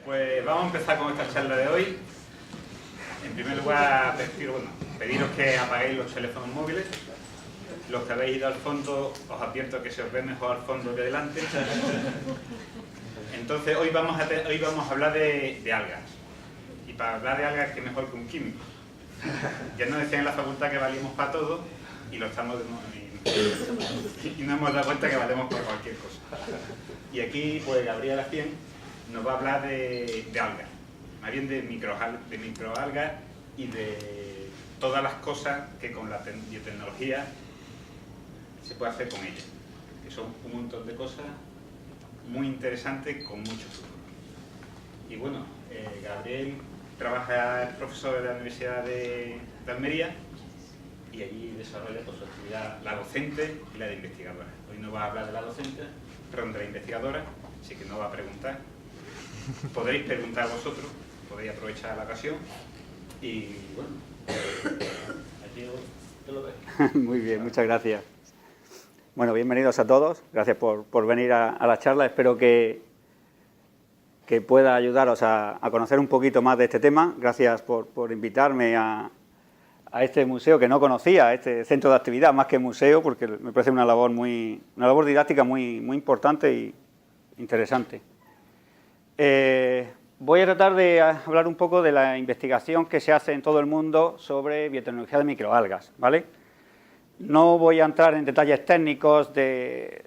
Pues vamos a empezar con esta charla de hoy. En primer lugar, pediros que apaguéis los teléfonos móviles. Los que habéis ido al fondo, os advierto que se os ve mejor al fondo que delante. Entonces, hoy vamos a hablar de algas. Y para hablar de algas, ¿qué mejor que un químico? Ya nos decían en la facultad que valíamos para todo y lo estamos y nos hemos dado cuenta que valemos por cualquier cosa. Y aquí, pues, Gabriel Acien nos va a hablar de algas, más bien de microalgas y de todas las cosas que con la biotecnología se puede hacer con ellas, que son un montón de cosas muy interesantes con mucho futuro. Y bueno, Gabriel es profesor de la Universidad de Almería y allí desarrolla pues, su actividad, la docente y la de investigadora. Hoy no va a hablar de la docente, perdón, de la investigadora, así que no va a preguntar. Podréis preguntar vosotros, podéis aprovechar la ocasión y bueno, aquí te lo veo. Muy bien, muchas gracias. Bueno, bienvenidos a todos, gracias por venir a la charla, espero que pueda ayudaros a conocer un poquito más de este tema. Gracias por invitarme a este museo que no conocía, a este centro de actividad, más que museo, porque me parece una labor didáctica muy importante y interesante. Voy a tratar de hablar un poco de la investigación que se hace en todo el mundo sobre biotecnología de microalgas, ¿vale? No voy a entrar en detalles técnicos de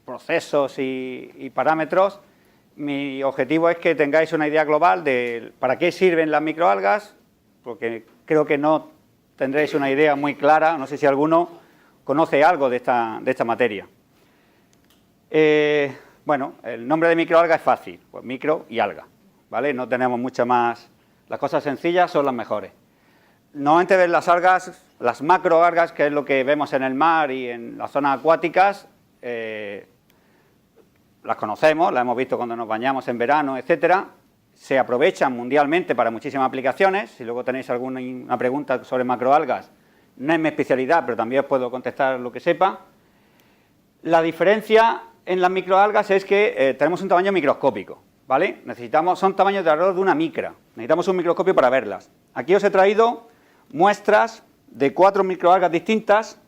procesos y parámetros. Mi objetivo es que tengáis una idea global de para qué sirven las microalgas, porque creo que no tendréis una idea muy clara, no sé si alguno conoce algo de esta materia. Bueno, el nombre de microalga es fácil, pues micro y alga, ¿vale? No tenemos mucha más, las cosas sencillas son las mejores. Normalmente ven las algas, las macroalgas, que es lo que vemos en el mar y en las zonas acuáticas, las conocemos, las hemos visto cuando nos bañamos en verano, etcétera. Se aprovechan mundialmente para muchísimas aplicaciones. Si luego tenéis alguna pregunta sobre macroalgas, no es mi especialidad, pero también os puedo contestar lo que sepa. La diferencia en las microalgas es que tenemos un tamaño microscópico, ¿vale? Son tamaños de alrededor de una micra. Necesitamos un microscopio para verlas. Aquí os he traído muestras de 4 microalgas distintas,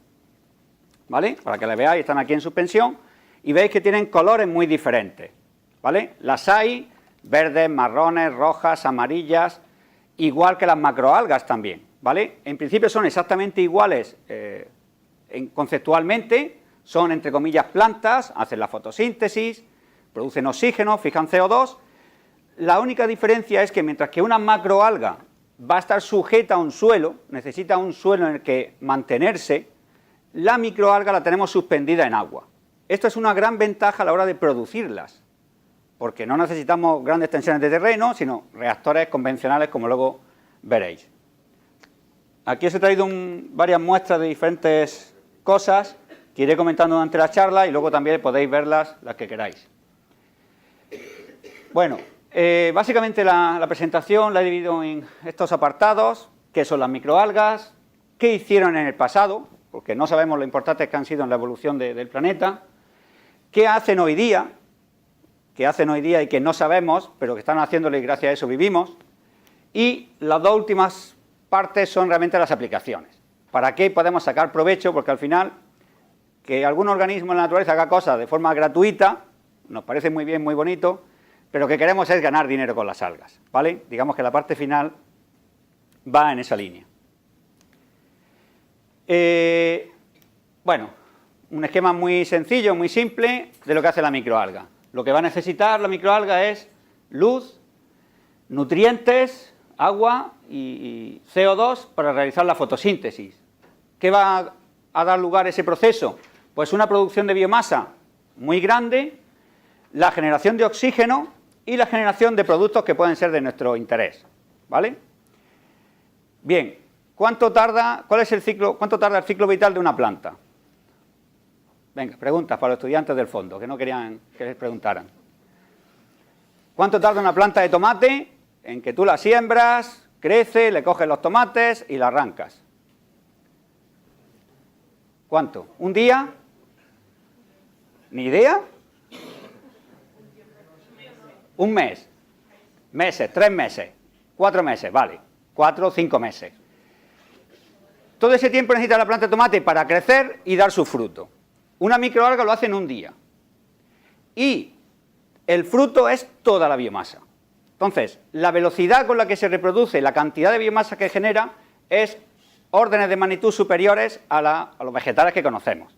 ¿vale? Para que las veáis, están aquí en suspensión, y veis que tienen colores muy diferentes, ¿vale? Las hay verdes, marrones, rojas, amarillas, igual que las macroalgas también, ¿vale? En principio son exactamente iguales conceptualmente, son entre comillas plantas, hacen la fotosíntesis, producen oxígeno, fijan CO2. La única diferencia es que mientras que una macroalga va a estar sujeta a un suelo, necesita un suelo en el que mantenerse, la microalga la tenemos suspendida en agua. Esto es una gran ventaja a la hora de producirlas, porque no necesitamos grandes tensiones de terreno, sino reactores convencionales, como luego veréis. Aquí os he traído varias muestras de diferentes cosas que iré comentando durante la charla y luego también podéis verlas las que queráis. Bueno, básicamente la presentación la he dividido en estos apartados, qué son las microalgas, qué hicieron en el pasado, porque no sabemos lo importantes que han sido en la evolución del planeta, qué hacen hoy día y que no sabemos, pero que están haciéndolo y gracias a eso vivimos, y las dos últimas partes son realmente las aplicaciones. ¿Para qué podemos sacar provecho? Porque al final, que algún organismo en la naturaleza haga cosas de forma gratuita, nos parece muy bien, muy bonito, pero lo que queremos es ganar dinero con las algas, ¿vale? Digamos que la parte final va en esa línea. Bueno, un esquema muy sencillo, muy simple de lo que hace la microalga. Lo que va a necesitar la microalga es luz, nutrientes, agua y CO2 para realizar la fotosíntesis. ¿Qué va a dar lugar a ese proceso? Pues una producción de biomasa muy grande, la generación de oxígeno y la generación de productos que pueden ser de nuestro interés, ¿vale? Bien, ¿cuánto tarda el ciclo vital de una planta? Venga, preguntas para los estudiantes del fondo, que no querían que les preguntaran. ¿Cuánto tarda una planta de tomate en que tú la siembras, crece, le coges los tomates y la arrancas? ¿Cuánto? ¿Un día? ¿Ni idea? Un mes. Meses, 3 meses, 4 meses, vale, 4 o 5 meses. Todo ese tiempo necesita la planta de tomate para crecer y dar su fruto. Una microalga lo hace en un día. Y el fruto es toda la biomasa. Entonces, la velocidad con la que se reproduce, la cantidad de biomasa que genera, es órdenes de magnitud superiores a los vegetales que conocemos.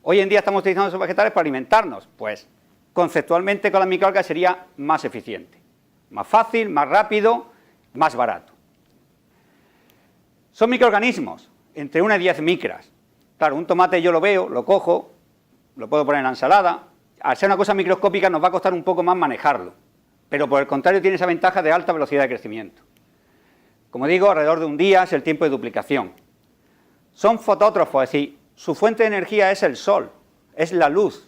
Hoy en día estamos utilizando esos vegetales para alimentarnos. Pues, conceptualmente con la microalga sería más eficiente. Más fácil, más rápido, más barato. Son microorganismos, entre 1 y 10 micras. Claro, un tomate yo lo veo, lo cojo, lo puedo poner en la ensalada. Al ser una cosa microscópica nos va a costar un poco más manejarlo, pero por el contrario tiene esa ventaja de alta velocidad de crecimiento. Como digo, alrededor de un día es el tiempo de duplicación. Son fotótrofos, es decir, su fuente de energía es el sol, es la luz.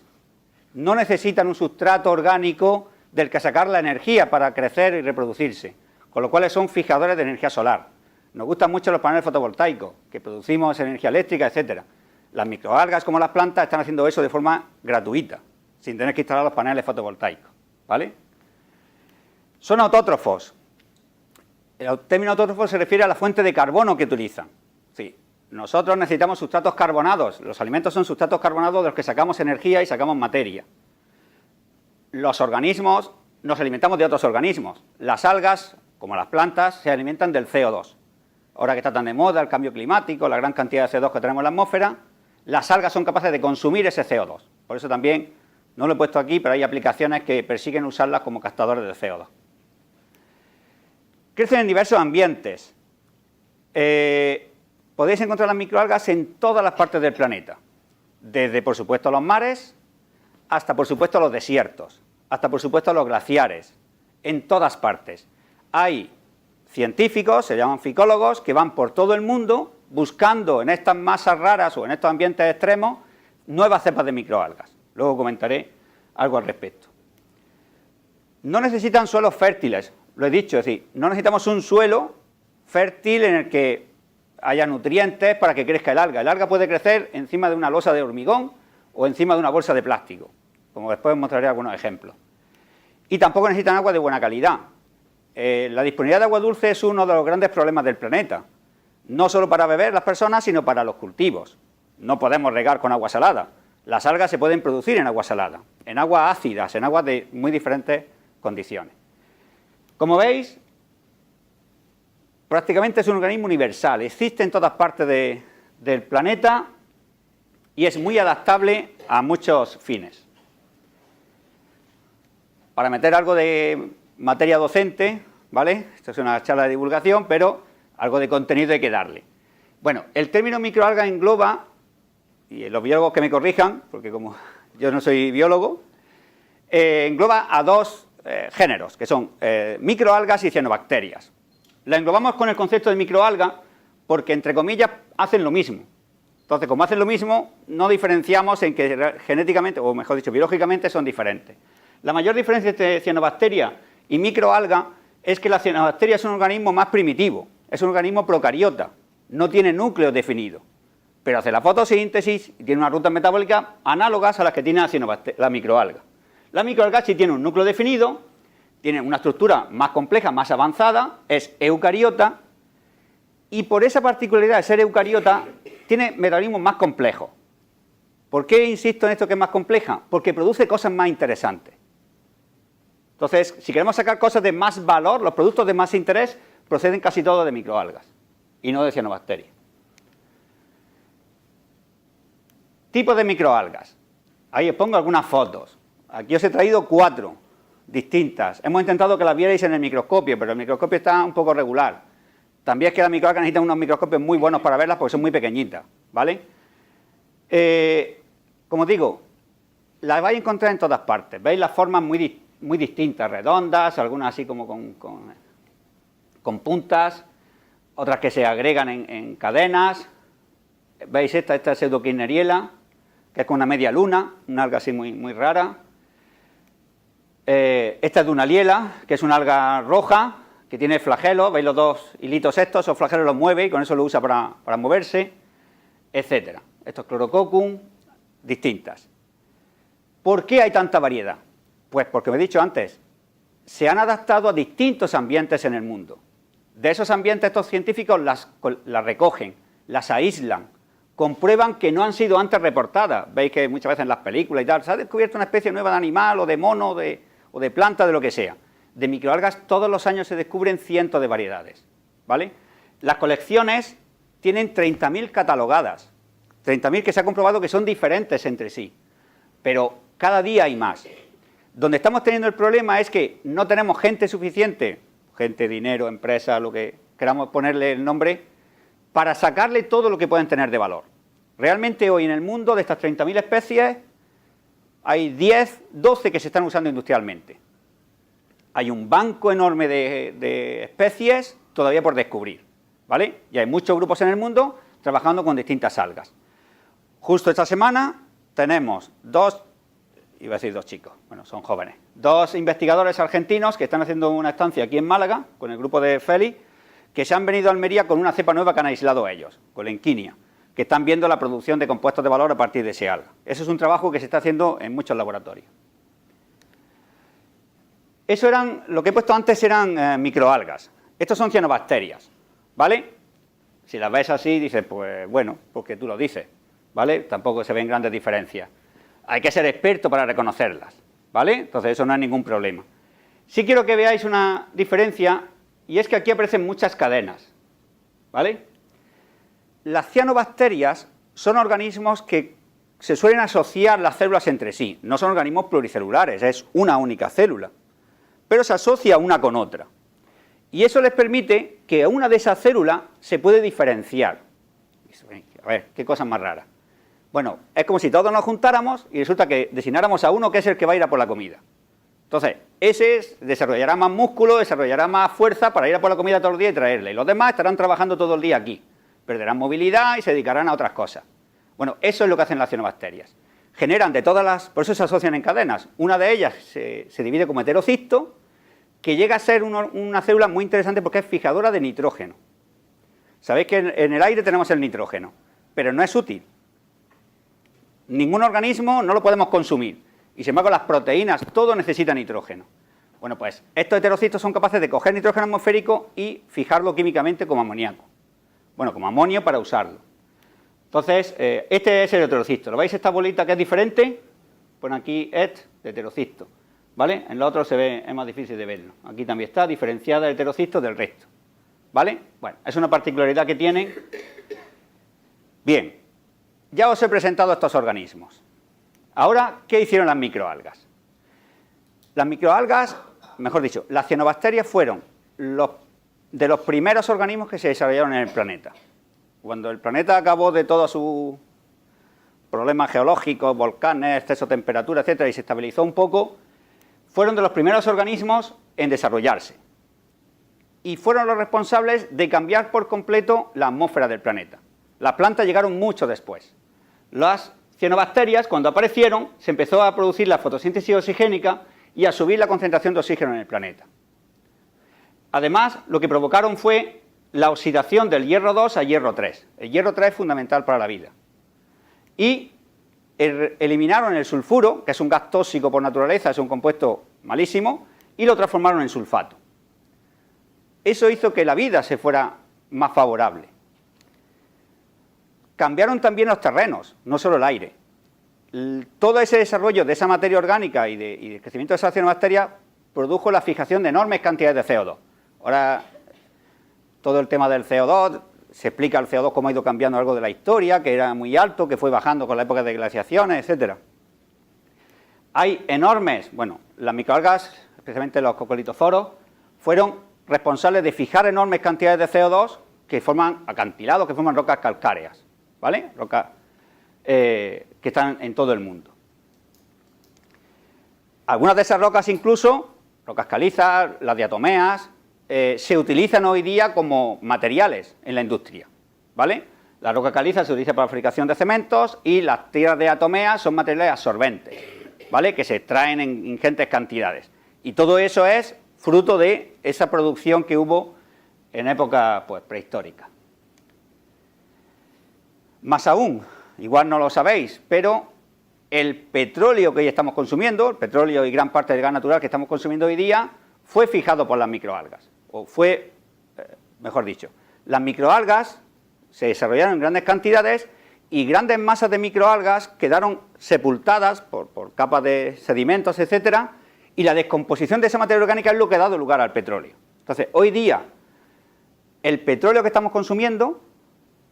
No necesitan un sustrato orgánico del que sacar la energía para crecer y reproducirse, con lo cual son fijadores de energía solar. Nos gustan mucho los paneles fotovoltaicos, que producimos energía eléctrica, etcétera. Las microalgas, como las plantas, están haciendo eso de forma gratuita, sin tener que instalar los paneles fotovoltaicos, ¿vale? Son autótrofos. El término autótrofo se refiere a la fuente de carbono que utilizan. Sí, nosotros necesitamos sustratos carbonados. Los alimentos son sustratos carbonados de los que sacamos energía y sacamos materia. Los organismos nos alimentamos de otros organismos. Las algas, como las plantas, se alimentan del CO2. Ahora que está tan de moda el cambio climático, la gran cantidad de CO2 que tenemos en la atmósfera, las algas son capaces de consumir ese CO2. Por eso también, no lo he puesto aquí, pero hay aplicaciones que persiguen usarlas como captadores de CO2. Crecen en diversos ambientes. Podéis encontrar las microalgas en todas las partes del planeta. Desde, por supuesto, los mares, hasta, por supuesto, los desiertos, hasta, por supuesto, los glaciares. En todas partes. Hay científicos, se llaman ficólogos, que van por todo el mundo buscando en estas masas raras o en estos ambientes extremos nuevas cepas de microalgas. Luego comentaré algo al respecto. No necesitan suelos fértiles, lo he dicho, es decir, no necesitamos un suelo fértil en el que haya nutrientes para que crezca el alga. El alga puede crecer encima de una losa de hormigón o encima de una bolsa de plástico, como después mostraré algunos ejemplos. Y tampoco necesitan agua de buena calidad. La disponibilidad de agua dulce es uno de los grandes problemas del planeta, no solo para beber las personas, sino para los cultivos. No podemos regar con agua salada. Las algas se pueden producir en agua salada, en aguas ácidas, en aguas de muy diferentes condiciones. Como veis, prácticamente es un organismo universal, existe en todas partes del planeta y es muy adaptable a muchos fines. Para meter algo de materia docente, ¿vale? Esto es una charla de divulgación, pero algo de contenido hay que darle. Bueno, el término microalga engloba, y los biólogos que me corrijan, porque como yo no soy biólogo, engloba a dos géneros, que son microalgas y cianobacterias. La englobamos con el concepto de microalga porque, entre comillas, hacen lo mismo. Entonces, como hacen lo mismo, no diferenciamos en que genéticamente, o mejor dicho, biológicamente son diferentes. La mayor diferencia entre cianobacteria y microalga es que la cianobacteria es un organismo más primitivo, es un organismo procariota, no tiene núcleo definido, pero hace la fotosíntesis y tiene unas rutas metabólicas análogas a las que tiene la microalga. La microalga sí tiene un núcleo definido, tiene una estructura más compleja, más avanzada, es eucariota, y por esa particularidad de ser eucariota, tiene metabolismos más complejos. ¿Por qué insisto en esto que es más compleja? Porque produce cosas más interesantes. Entonces, si queremos sacar cosas de más valor, los productos de más interés proceden casi todos de microalgas y no de cianobacterias. Tipos de microalgas. Ahí os pongo algunas fotos. Aquí os he traído 4 distintas. Hemos intentado que las vierais en el microscopio, pero el microscopio está un poco regular. También es que las microalgas necesitan unos microscopios muy buenos para verlas porque son muy pequeñitas, ¿vale? Como digo, las vais a encontrar en todas partes. Veis las formas muy distintas, redondas, algunas así como con puntas, otras que se agregan en cadenas. Veis esta es Pseudokirneriella, que es con una media luna, una alga así muy rara. Esta es Dunaliella, que es una alga roja, que tiene flagelos, veis los dos hilitos estos, esos flagelos los mueve y con eso lo usa para moverse, etcétera. Esto es Chlorococcum, distintas. ¿Por qué hay tanta variedad? Pues porque me he dicho antes, se han adaptado a distintos ambientes en el mundo. De esos ambientes estos científicos las recogen, las aíslan, comprueban que no han sido antes reportadas. Veis que muchas veces en las películas y tal, se ha descubierto una especie nueva de animal o de mono o de planta, de lo que sea. De microalgas todos los años se descubren cientos de variedades, ¿vale? Las colecciones tienen 30.000 catalogadas, 30.000 que se ha comprobado que son diferentes entre sí, pero cada día hay más. Donde estamos teniendo el problema es que no tenemos gente suficiente, gente, dinero, empresa, lo que queramos ponerle el nombre, para sacarle todo lo que pueden tener de valor. Realmente hoy en el mundo de estas 30.000 especies hay 10, 12 que se están usando industrialmente. Hay un banco enorme de especies todavía por descubrir, ¿vale? Y hay muchos grupos en el mundo trabajando con distintas algas. Justo esta semana tenemos dos chicos, bueno, son jóvenes, dos investigadores argentinos que están haciendo una estancia aquí en Málaga, con el grupo de Félix, que se han venido a Almería con una cepa nueva que han aislado ellos, Colenquinia, que están viendo la producción de compuestos de valor a partir de ese alga. Eso es un trabajo que se está haciendo en muchos laboratorios. Eso eran, lo que he puesto antes eran microalgas. Estos son cianobacterias, ¿vale? Si las ves así, dices, pues bueno, porque tú lo dices, ¿vale? Tampoco se ven grandes diferencias. Hay que ser experto para reconocerlas, ¿vale? Entonces eso no es ningún problema. Sí quiero que veáis una diferencia, y es que aquí aparecen muchas cadenas, ¿vale? Las cianobacterias son organismos que se suelen asociar las células entre sí, no son organismos pluricelulares, es una única célula, pero se asocia una con otra. Y eso les permite que a una de esas células se puede diferenciar. A ver, qué cosa más rara. Bueno, es como si todos nos juntáramos y resulta que designáramos a uno que es el que va a ir a por la comida. Entonces, ese desarrollará más músculo, desarrollará más fuerza para ir a por la comida todos los días y traerla. Y los demás estarán trabajando todo el día aquí. Perderán movilidad y se dedicarán a otras cosas. Bueno, eso es lo que hacen las cianobacterias. Generan de todas las... Por eso se asocian en cadenas. Una de ellas se divide como heterocisto, que llega a ser una célula muy interesante porque es fijadora de nitrógeno. Sabéis que en el aire tenemos el nitrógeno, pero no es útil. Ningún organismo no lo podemos consumir. Y sin embargo las proteínas, todo necesita nitrógeno. Bueno, pues estos heterocitos son capaces de coger nitrógeno atmosférico y fijarlo químicamente como amoníaco. Bueno, como amonio para usarlo. Entonces, este es el heterocisto. ¿Lo veis esta bolita que es diferente? Pon aquí et de heterocisto, ¿vale? En lo otro es más difícil de verlo. Aquí también está diferenciada el heterocisto del resto, ¿vale? Bueno, es una particularidad que tienen. Bien, ya os he presentado estos organismos. Ahora, ¿qué hicieron las microalgas? Las microalgas, mejor dicho, las cianobacterias fueron de los primeros organismos que se desarrollaron en el planeta. Cuando el planeta acabó de todos sus problemas geológicos, volcanes, exceso de temperatura, etcétera, y se estabilizó un poco, fueron de los primeros organismos en desarrollarse. Y fueron los responsables de cambiar por completo la atmósfera del planeta. Las plantas llegaron mucho después. Las cianobacterias, cuando aparecieron, se empezó a producir la fotosíntesis oxigénica y a subir la concentración de oxígeno en el planeta. Además, lo que provocaron fue la oxidación del hierro 2 a hierro 3. El hierro 3 es fundamental para la vida. Y eliminaron el sulfuro, que es un gas tóxico por naturaleza, es un compuesto malísimo, y lo transformaron en sulfato. Eso hizo que la vida se fuera más favorable. Cambiaron también los terrenos, no solo el aire. Todo ese desarrollo de esa materia orgánica y del crecimiento de esas cianobacterias produjo la fijación de enormes cantidades de CO2. Ahora, todo el tema del CO2, se explica el CO2 cómo ha ido cambiando algo de la historia, que era muy alto, que fue bajando con la época de glaciaciones, etcétera. Hay enormes, bueno, las microalgas, especialmente los coccolitoforos, fueron responsables de fijar enormes cantidades de CO2 que forman acantilados, que forman rocas calcáreas, ¿vale? Rocas que están en todo el mundo. Algunas de esas rocas incluso, rocas calizas, las diatomeas, se utilizan hoy día como materiales en la industria, ¿vale? La roca caliza se utiliza para la fabricación de cementos y las tiras de diatomeas son materiales absorbentes, ¿vale? Que se extraen en ingentes cantidades. Y todo eso es fruto de esa producción que hubo en época, pues, prehistórica. Más aún, igual no lo sabéis, pero el petróleo que hoy estamos consumiendo, el petróleo y gran parte del gas natural que estamos consumiendo hoy día, fue fijado por las microalgas, o fue, mejor dicho, las microalgas se desarrollaron en grandes cantidades y grandes masas de microalgas quedaron sepultadas por capas de sedimentos, etcétera, y la descomposición de esa materia orgánica es lo que ha dado lugar al petróleo. Entonces, hoy día, el petróleo que estamos consumiendo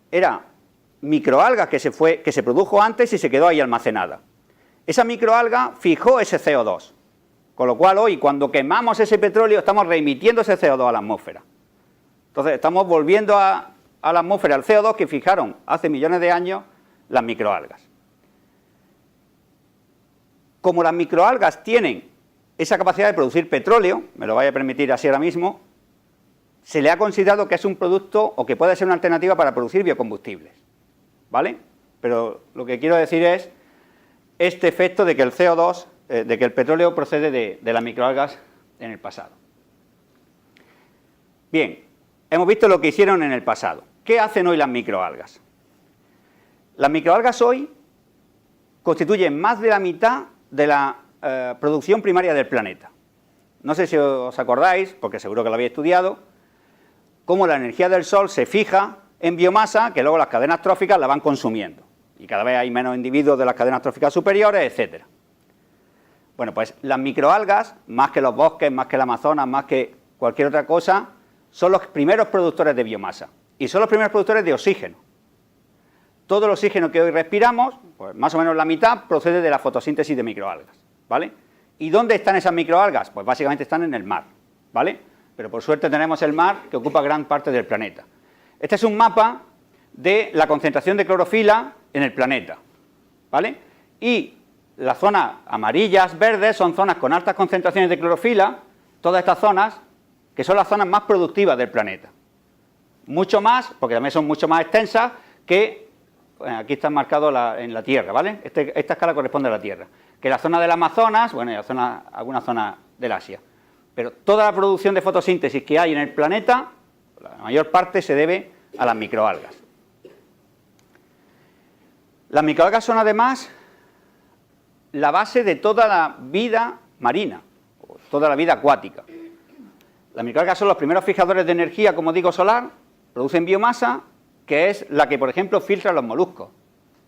era microalgas que se produjo antes y se quedó ahí almacenada. Esa microalga fijó ese CO2, con lo cual hoy, cuando quemamos ese petróleo, estamos reemitiendo ese CO2 a la atmósfera. Entonces, estamos volviendo a la atmósfera el CO2 que fijaron hace millones de años las microalgas. Como las microalgas tienen esa capacidad de producir petróleo, me lo vaya a permitir así ahora mismo, se le ha considerado que es un producto o que puede ser una alternativa para producir biocombustibles, ¿vale? Pero lo que quiero decir es este efecto de que el CO2, de que el petróleo procede de las microalgas en el pasado. Bien, hemos visto lo que hicieron en el pasado. ¿Qué hacen hoy las microalgas? Las microalgas hoy constituyen más de la mitad de la producción primaria del planeta. No sé si os acordáis, porque seguro que lo habéis estudiado, cómo la energía del Sol se fija en biomasa, que luego las cadenas tróficas la van consumiendo. Y cada vez hay menos individuos de las cadenas tróficas superiores, etcétera. Bueno, pues las microalgas, más que los bosques, más que el Amazonas, más que cualquier otra cosa, son los primeros productores de biomasa. Y son los primeros productores de oxígeno. Todo el oxígeno que hoy respiramos, pues más o menos la mitad, procede de la fotosíntesis de microalgas, ¿vale? ¿Y dónde están esas microalgas? Pues básicamente están en el mar, ¿vale? Pero por suerte tenemos el mar que ocupa gran parte del planeta. Este es un mapa de la concentración de clorofila en el planeta, ¿vale? Y las zonas amarillas, verdes, son zonas con altas concentraciones de clorofila, todas estas zonas, que son las zonas más productivas del planeta. Mucho más, porque también son mucho más extensas que, bueno, aquí están marcados en la Tierra, ¿vale? Esta escala corresponde a la Tierra. Que la zona del Amazonas, bueno, y alguna zona del Asia. Pero toda la producción de fotosíntesis que hay en el planeta, la mayor parte se debe a las microalgas. Las microalgas son además la base de toda la vida marina, toda la vida acuática. Las microalgas son los primeros fijadores de energía, como digo, solar, producen biomasa, que es la que, por ejemplo, filtra los moluscos.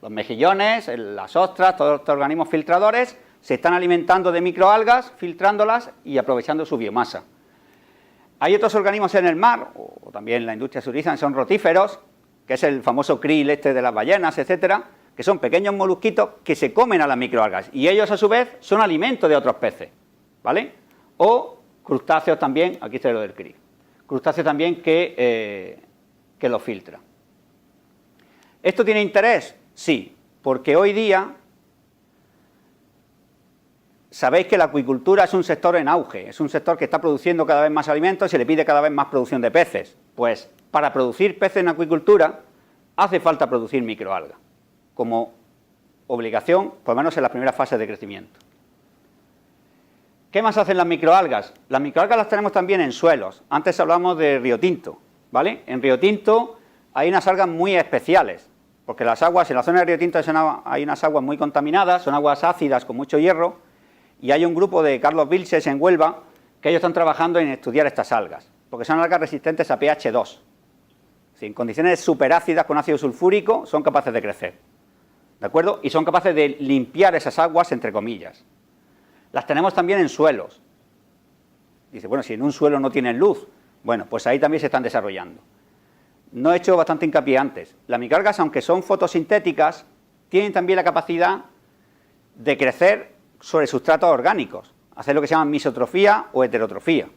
Los mejillones, las ostras, todos estos organismos filtradores se están alimentando de microalgas, filtrándolas y aprovechando su biomasa. Hay otros organismos en el mar, o también la industria se utilizan, son rotíferos, que es el famoso krill este de las ballenas, etcétera, que son pequeños molusquitos que se comen a las microalgas y ellos a su vez son alimento de otros peces, ¿vale? O crustáceos también, aquí está lo del krill, crustáceos también que los filtra. ¿Esto tiene interés? Sí, porque hoy día sabéis que la acuicultura es un sector en auge, es un sector que está produciendo cada vez más alimentos y se le pide cada vez más producción de peces. Pues para producir peces en acuicultura hace falta producir microalgas, como obligación, por lo menos en las primeras fases de crecimiento. ¿Qué más hacen las microalgas? Las microalgas las tenemos también en suelos. Antes hablamos de Río Tinto, ¿vale? En Río Tinto hay unas algas muy especiales, porque las aguas, en la zona de Río Tinto hay unas aguas muy contaminadas, son aguas ácidas con mucho hierro, y hay un grupo de Carlos Vilches en Huelva que ellos están trabajando en estudiar estas algas, porque son algas resistentes a pH 2. Si en condiciones superácidas con ácido sulfúrico son capaces de crecer, ¿de acuerdo? Y son capaces de limpiar esas aguas, entre comillas. Las tenemos también en suelos. Dice, bueno, si en un suelo no tienen luz, bueno, pues ahí también se están desarrollando. No he hecho bastante hincapié antes. Las microalgas, aunque son fotosintéticas, tienen también la capacidad de crecer sobre sustratos orgánicos, hacer lo que se llama misotrofía o heterotrofía.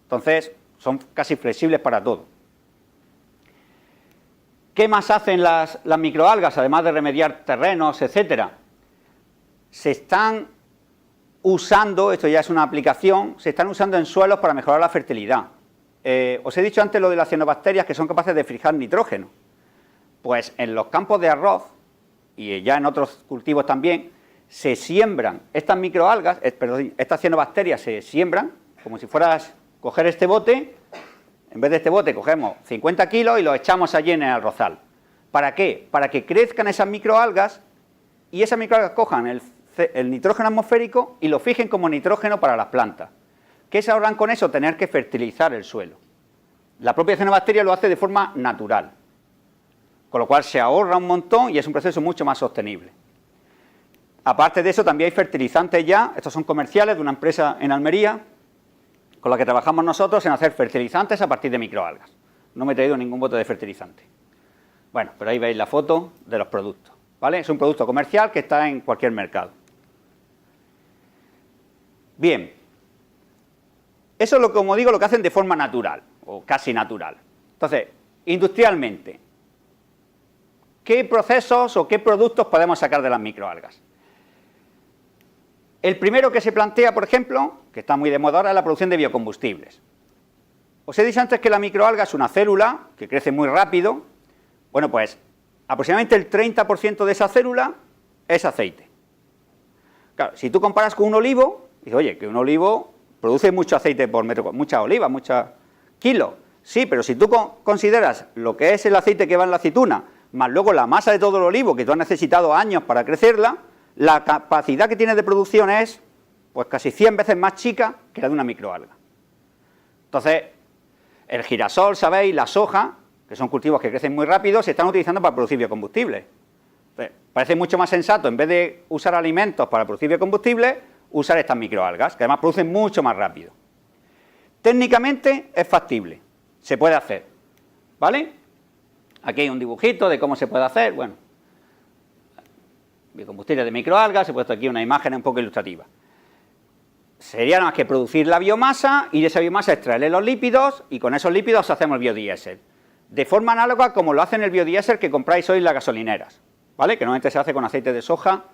Entonces, son casi flexibles para todo. ¿Qué más hacen las microalgas, además de remediar terrenos, etcétera? Se están usando, esto ya es una aplicación, se están usando en suelos para mejorar la fertilidad. Os he dicho antes lo de las cianobacterias que son capaces de fijar nitrógeno. Pues en los campos de arroz, y ya en otros cultivos también, se siembran estas microalgas, estas cianobacterias se siembran, como si fueras coger este bote, en vez de este bote cogemos 50 kilos y los echamos allí en el arrozal. ¿Para qué? Para que crezcan esas microalgas y esas microalgas cojan el nitrógeno atmosférico y lo fijen como nitrógeno para las plantas. ¿Qué se ahorran con eso? Tener que fertilizar el suelo. La propia cianobacteria lo hace de forma natural, con lo cual se ahorra un montón y es un proceso mucho más sostenible. Aparte de eso, también hay fertilizantes ya, estos son comerciales de una empresa en Almería, con la que trabajamos nosotros en hacer fertilizantes a partir de microalgas. No me he traído ningún bote de fertilizante. Bueno, pero ahí veis la foto de los productos, ¿vale? Es un producto comercial que está en cualquier mercado. Bien, eso es, como digo, lo que hacen de forma natural, o casi natural. Entonces, industrialmente, ¿qué procesos o qué productos podemos sacar de las microalgas? El primero que se plantea, por ejemplo, que está muy de moda ahora, es la producción de biocombustibles. Os he dicho antes que la microalga es una célula que crece muy rápido. Bueno, pues aproximadamente el 30% de esa célula es aceite. Claro, si tú comparas con un olivo, dices, oye, que un olivo produce mucho aceite por metro, mucha oliva, muchos kilos. Sí, pero si tú consideras lo que es el aceite que va en la aceituna, más luego la masa de todo el olivo, que tú has necesitado años para crecerla, la capacidad que tiene de producción es pues casi 100 veces más chica que la de una microalga. Entonces, el girasol, sabéis, la soja, que son cultivos que crecen muy rápido, se están utilizando para producir biocombustibles. Entonces, parece mucho más sensato, en vez de usar alimentos para producir biocombustibles, usar estas microalgas, que además producen mucho más rápido. Técnicamente es factible, se puede hacer, ¿vale? Aquí hay un dibujito de cómo se puede hacer, bueno, biocombustible de microalgas, he puesto aquí una imagen un poco ilustrativa. Sería nada más que producir la biomasa y de esa biomasa extraerle los lípidos y con esos lípidos hacemos el biodiesel. De forma análoga como lo hacen el biodiesel que compráis hoy en las gasolineras, ¿vale? Que normalmente se hace con aceite de soja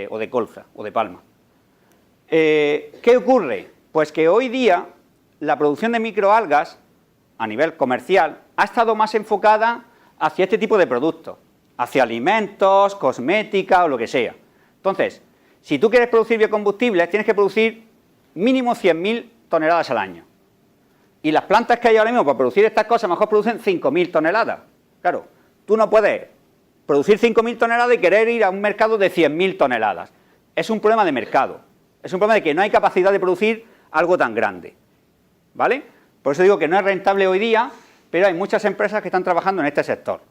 o de colza o de palma. ¿Qué ocurre? Pues que hoy día la producción de microalgas a nivel comercial ha estado más enfocada hacia este tipo de productos, hacia alimentos, cosmética o lo que sea. Entonces, si tú quieres producir biocombustibles, tienes que producir mínimo 100.000 toneladas al año. Y las plantas que hay ahora mismo para producir estas cosas, mejor producen 5.000 toneladas. Claro, tú no puedes producir 5.000 toneladas y querer ir a un mercado de 100.000 toneladas. Es un problema de mercado. Es un problema de que no hay capacidad de producir algo tan grande. ¿Vale? Por eso digo que no es rentable hoy día, pero hay muchas empresas que están trabajando en este sector.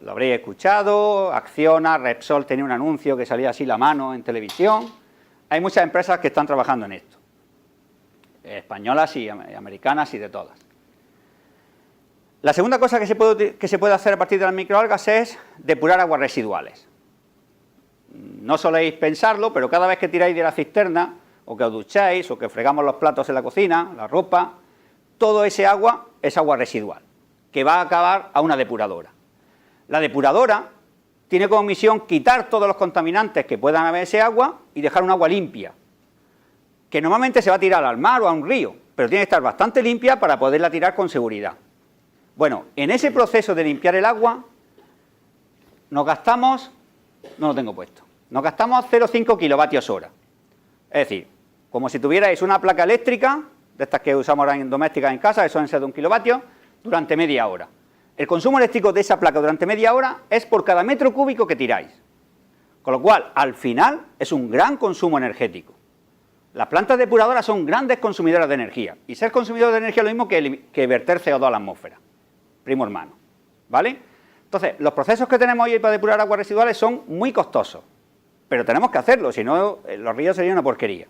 Lo habréis escuchado, Acciona, Repsol tenía un anuncio que salía así la mano en televisión. Hay muchas empresas que están trabajando en esto. Españolas y americanas y de todas. La segunda cosa que se puede hacer a partir de las microalgas es depurar aguas residuales. No soléis pensarlo, pero cada vez que tiráis de la cisterna, o que os ducháis, o que fregamos los platos en la cocina, la ropa, todo ese agua es agua residual, que va a acabar a una depuradora. La depuradora tiene como misión quitar todos los contaminantes que puedan haber en ese agua y dejar un agua limpia, que normalmente se va a tirar al mar o a un río, pero tiene que estar bastante limpia para poderla tirar con seguridad. Bueno, en ese proceso de limpiar el agua, nos gastamos, no lo tengo puesto, nos gastamos 0,5 kilovatios hora. Es decir, como si tuvierais una placa eléctrica, de estas que usamos ahora en domésticas en casa, que suelen ser de 1 kilovatio, durante media hora. El consumo eléctrico de esa placa durante media hora es por cada metro cúbico que tiráis. Con lo cual, al final, es un gran consumo energético. Las plantas depuradoras son grandes consumidoras de energía. Y ser consumidor de energía es lo mismo que verter CO2 a la atmósfera. Primo hermano. ¿Vale? Entonces, los procesos que tenemos hoy para depurar aguas residuales son muy costosos. Pero tenemos que hacerlo, si no, los ríos serían una porquería.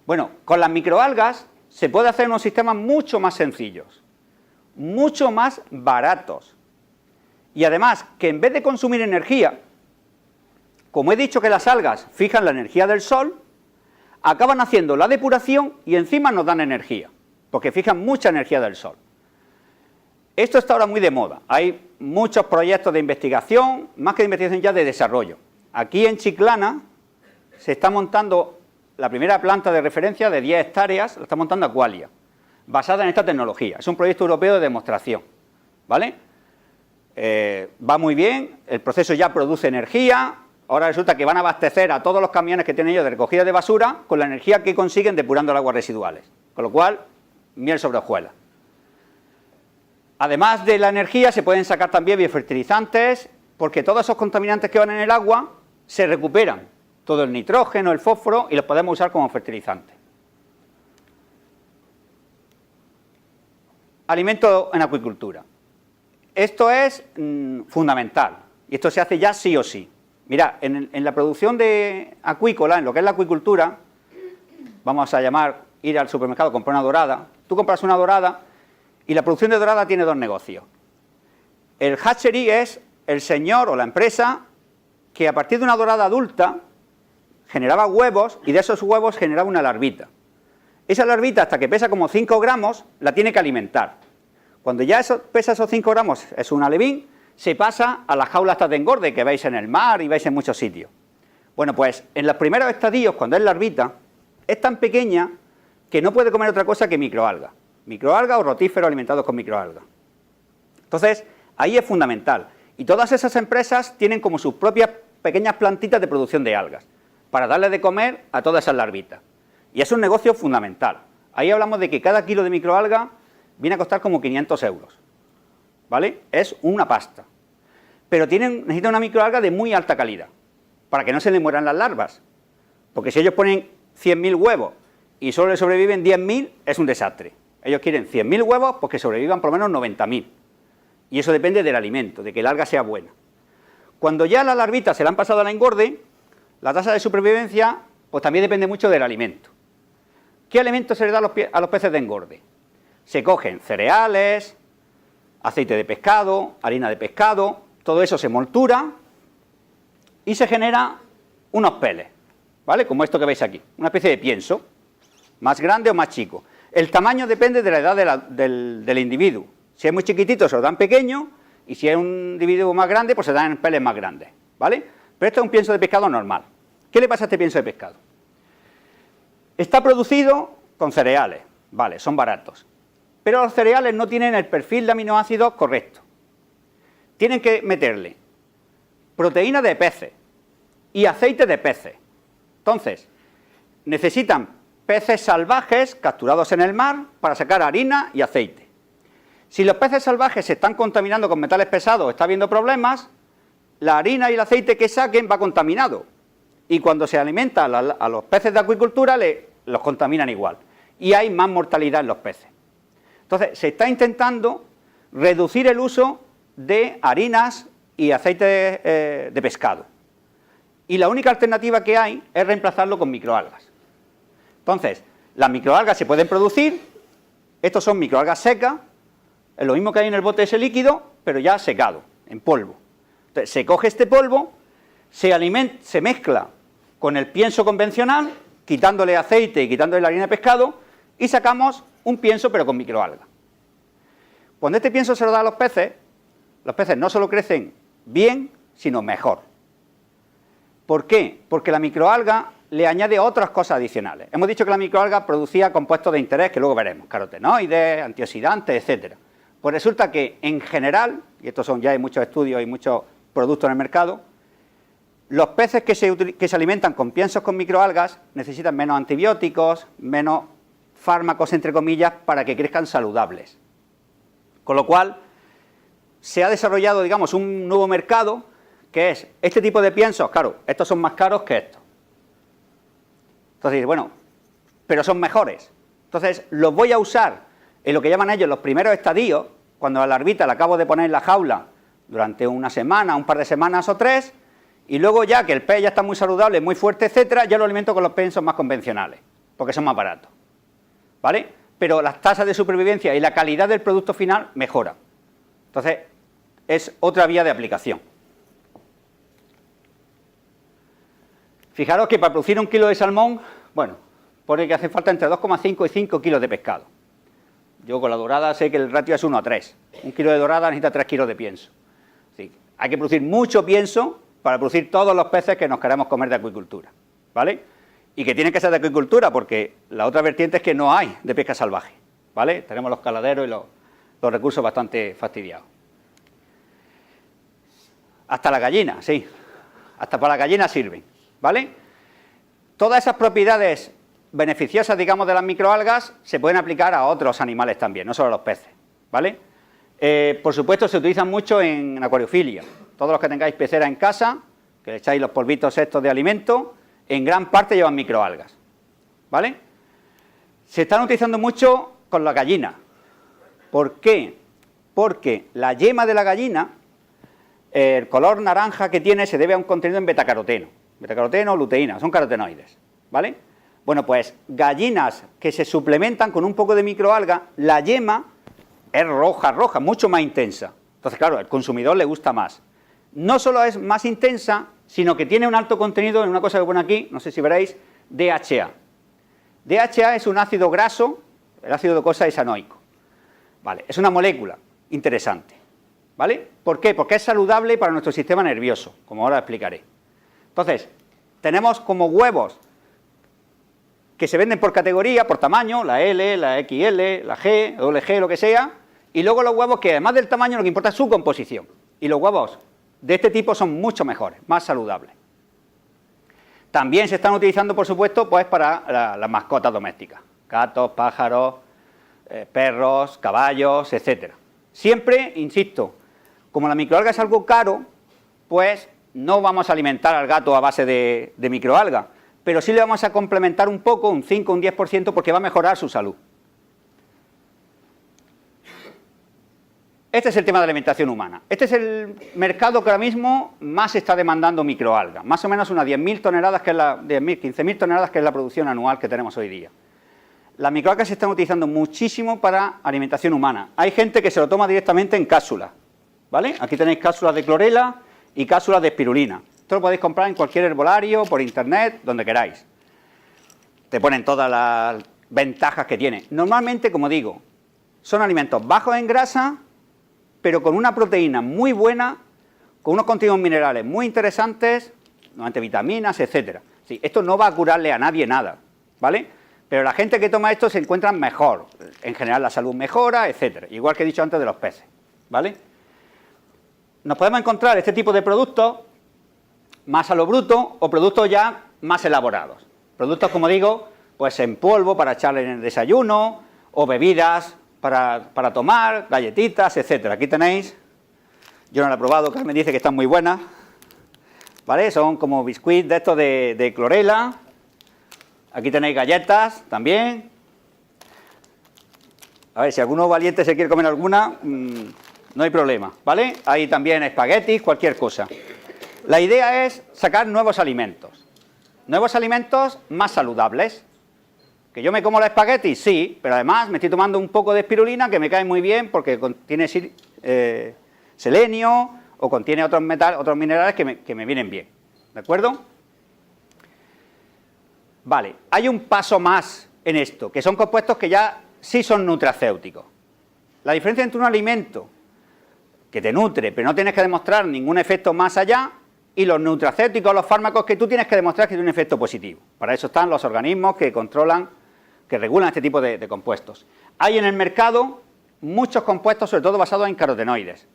Bueno, con las microalgas se puede hacer unos sistemas mucho más sencillos, mucho más baratos. Y además, que en vez de consumir energía, como he dicho que las algas fijan la energía del sol, acaban haciendo la depuración y encima nos dan energía, porque fijan mucha energía del sol. Esto está ahora muy de moda. Hay muchos proyectos de investigación, más que de investigación ya de desarrollo. Aquí en Chiclana se está montando la primera planta de referencia de 10 hectáreas, la está montando Aqualia, basada en esta tecnología. Es un proyecto europeo de demostración, ¿vale? Va muy bien, el proceso ya produce energía, ahora resulta que van a abastecer a todos los camiones que tienen ellos de recogida de basura con la energía que consiguen depurando las aguas residuales, con lo cual, miel sobre hojuelas. Además de la energía se pueden sacar también biofertilizantes, porque todos esos contaminantes que van en el agua se recuperan, todo el nitrógeno, el fósforo, y los podemos usar como fertilizantes. alimento en acuicultura. Esto es fundamental, y esto se hace ya sí o sí. Mirad, en la producción de acuícola, en lo que es la acuicultura, vamos a llamar ir al supermercado a comprar una dorada. Tú compras una dorada y la producción de dorada tiene dos negocios. El hatchery es el señor o la empresa que a partir de una dorada adulta generaba huevos y de esos huevos generaba una larvita. Esa larvita, hasta que pesa como 5 gramos, la tiene que alimentar. Cuando ya pesa esos 5 gramos, es un alevín, se pasa a las jaulas estas de engorde que veis en el mar y veis en muchos sitios. Bueno, pues en los primeros estadios, cuando es larvita, es tan pequeña que no puede comer otra cosa que microalgas. Microalgas o rotíferos alimentados con microalgas. Entonces, ahí es fundamental. Y todas esas empresas tienen como sus propias pequeñas plantitas de producción de algas, para darle de comer a todas esas larvitas. Y es un negocio fundamental. Ahí hablamos de que cada kilo de microalga viene a costar como 500 euros. ¿Vale? Es una pasta. Pero necesitan una microalga de muy alta calidad, para que no se le mueran las larvas. Porque si ellos ponen 100.000 huevos y solo le sobreviven 10.000, es un desastre. Ellos quieren 100.000 huevos, pues que sobrevivan por lo menos 90.000. Y eso depende del alimento, de que el alga sea buena. Cuando ya las larvitas se le han pasado al engorde, la tasa de supervivencia pues también depende mucho del alimento. ¿Qué alimento se le da a los peces de engorde? Se cogen cereales, aceite de pescado, harina de pescado, todo eso se moltura y se genera unos peles, ¿vale? Como esto que veis aquí, una especie de pienso, más grande o más chico. El tamaño depende de la edad del individuo. Si es muy chiquitito se lo dan pequeño y si es un individuo más grande pues se dan peles más grandes, ¿vale? Pero esto es un pienso de pescado normal. ¿Qué le pasa a este pienso de pescado? Está producido con cereales, vale, son baratos. Pero los cereales no tienen el perfil de aminoácidos correcto. Tienen que meterle proteína de peces y aceite de peces. Entonces, necesitan peces salvajes capturados en el mar para sacar harina y aceite. Si los peces salvajes se están contaminando con metales pesados o está habiendo problemas, la harina y el aceite que saquen va contaminado. Y cuando se alimenta a los peces de acuicultura, los contaminan igual. Y hay más mortalidad en los peces. Entonces, se está intentando reducir el uso de harinas y aceite de pescado. Y la única alternativa que hay es reemplazarlo con microalgas. Entonces, las microalgas se pueden producir, estos son microalgas secas, es lo mismo que hay en el bote ese líquido, pero ya secado, en polvo. Entonces, se coge este polvo, se mezcla con el pienso convencional, quitándole aceite y quitándole la harina de pescado, y sacamos un pienso pero con microalgas. Cuando este pienso se lo da a los peces no solo crecen bien, sino mejor. ¿Por qué? Porque la microalga le añade otras cosas adicionales. Hemos dicho que la microalga producía compuestos de interés que luego veremos, carotenoides, antioxidantes, etcétera. Pues resulta que en general, y estos ya hay muchos estudios y muchos productos en el mercado, los peces que se alimentan con piensos con microalgas necesitan menos antibióticos, menos fármacos, entre comillas, para que crezcan saludables. Con lo cual, se ha desarrollado, digamos, un nuevo mercado, que es este tipo de piensos. Claro, estos son más caros que estos. Entonces, bueno, pero son mejores. Entonces, los voy a usar en lo que llaman ellos los primeros estadios, cuando la larvita la acabo de poner en la jaula durante una semana, un par de semanas o 3, y luego ya que el pez ya está muy saludable, muy fuerte, etcétera, ya lo alimento con los piensos más convencionales, porque son más baratos, ¿vale? Pero las tasas de supervivencia y la calidad del producto final mejoran. Entonces, es otra vía de aplicación. Fijaros que para producir 1 kilo de salmón, bueno, pone que hace falta entre 2,5 y 5 kilos de pescado. Yo con la dorada sé que el ratio es 1 a 3. 1 kilo de dorada necesita 3 kilos de pienso. Sí, hay que producir mucho pienso para producir todos los peces que nos queremos comer de acuicultura, ¿vale? Y que tienen que ser de acuicultura, porque la otra vertiente es que no hay de pesca salvaje, ¿vale? Tenemos los caladeros y los recursos bastante fastidiados. Hasta la gallina, sí. Hasta para la gallina sirven, ¿vale? Todas esas propiedades beneficiosas, digamos, de las microalgas se pueden aplicar a otros animales también, no solo a los peces, ¿vale? Por supuesto, se utilizan mucho en acuariofilia. Todos los que tengáis pecera en casa, que le echáis los polvitos estos de alimento, en gran parte llevan microalgas, ¿vale? Se están utilizando mucho con la gallina. ¿Por qué? Porque la yema de la gallina, el color naranja que tiene se debe a un contenido en betacaroteno. Betacaroteno o luteína, son carotenoides, ¿vale? Bueno, pues gallinas que se suplementan con un poco de microalga, la yema es roja, mucho más intensa. Entonces, claro, al consumidor le gusta más. No solo es más intensa, sino que tiene un alto contenido en una cosa que pone aquí, no sé si veréis, DHA. DHA es un ácido graso, el ácido docosahexanoico. Vale, es una molécula interesante, ¿vale? ¿Por qué? Porque es saludable para nuestro sistema nervioso, como ahora explicaré. Entonces, tenemos como huevos que se venden por categoría, por tamaño, la L, la XL, la G, doble G, lo que sea, y luego los huevos que además del tamaño lo que importa es su composición. Y los huevos de este tipo son mucho mejores, más saludables. También se están utilizando, por supuesto, pues para las mascotas domésticas, gatos, pájaros, perros, caballos, etcétera. Siempre, insisto, como la microalga es algo caro, pues no vamos a alimentar al gato a base de microalga, pero sí le vamos a complementar un poco, un 5, un 10%, porque va a mejorar su salud. Este es el tema de la alimentación humana. Este es el mercado que ahora mismo más está demandando microalga. Más o menos unas 10.000 toneladas, que es 15.000 toneladas, que es la producción anual que tenemos hoy día. Las microalgas se están utilizando muchísimo para alimentación humana. Hay gente que se lo toma directamente en cápsulas, ¿vale? Aquí tenéis cápsulas de clorela y cápsulas de espirulina. Esto lo podéis comprar en cualquier herbolario, por internet, donde queráis. Te ponen todas las ventajas que tiene. Normalmente, como digo, son alimentos bajos en grasa, pero con una proteína muy buena, con unos contenidos minerales muy interesantes, normalmente vitaminas, etcétera. Sí, esto no va a curarle a nadie nada, ¿vale? Pero la gente que toma esto se encuentra mejor. En general la salud mejora, etcétera. Igual que he dicho antes de los peces, ¿vale? Nos podemos encontrar este tipo de productos más a lo bruto o productos ya más elaborados. Productos, como digo, pues en polvo para echarle en el desayuno o bebidas para tomar, galletitas, etcétera. Aquí tenéis, yo no la he probado, Carmen dice que están muy buenas, ¿vale? Son como biscuits de estos de clorela. Aquí tenéis galletas también. A ver, si alguno valiente se quiere comer alguna, no hay problema, ¿vale? Hay también espaguetis, cualquier cosa. La idea es sacar nuevos alimentos más saludables. ¿Que yo me como los espaguetis? Sí, pero además me estoy tomando un poco de espirulina que me cae muy bien porque contiene selenio o contiene otros minerales que me vienen bien, ¿de acuerdo? Vale, hay un paso más en esto, que son compuestos que ya sí son nutracéuticos. La diferencia entre un alimento que te nutre, pero no tienes que demostrar ningún efecto más allá, y los nutracéuticos, los fármacos que tú tienes que demostrar que tienen un efecto positivo. Para eso están los organismos que controlan, que regulan este tipo de compuestos. Hay en el mercado muchos compuestos, sobre todo basados en carotenoides.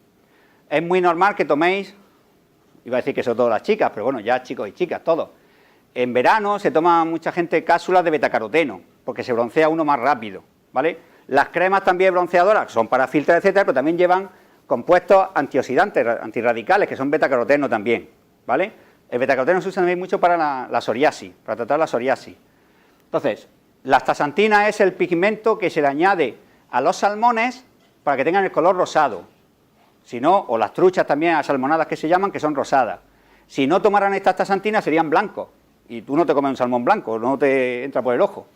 Es muy normal que toméis, iba a decir que son todas las chicas, pero bueno, ya chicos y chicas, todos. En verano se toma mucha gente cápsulas de betacaroteno, porque se broncea uno más rápido, ¿vale? Las cremas también bronceadoras son para filtrar, etcétera, pero también llevan compuestos antioxidantes, antirradicales, que son betacaroteno también, ¿vale? El betacaroteno se usa también mucho para la psoriasis, para tratar la psoriasis. Entonces, la astaxantina es el pigmento que se le añade a los salmones para que tengan el color rosado. Si no, o las truchas también asalmonadas que se llaman, que son rosadas. Si no tomaran esta astaxantina serían blancos. Y tú no te comes un salmón blanco, no te entra por el ojo,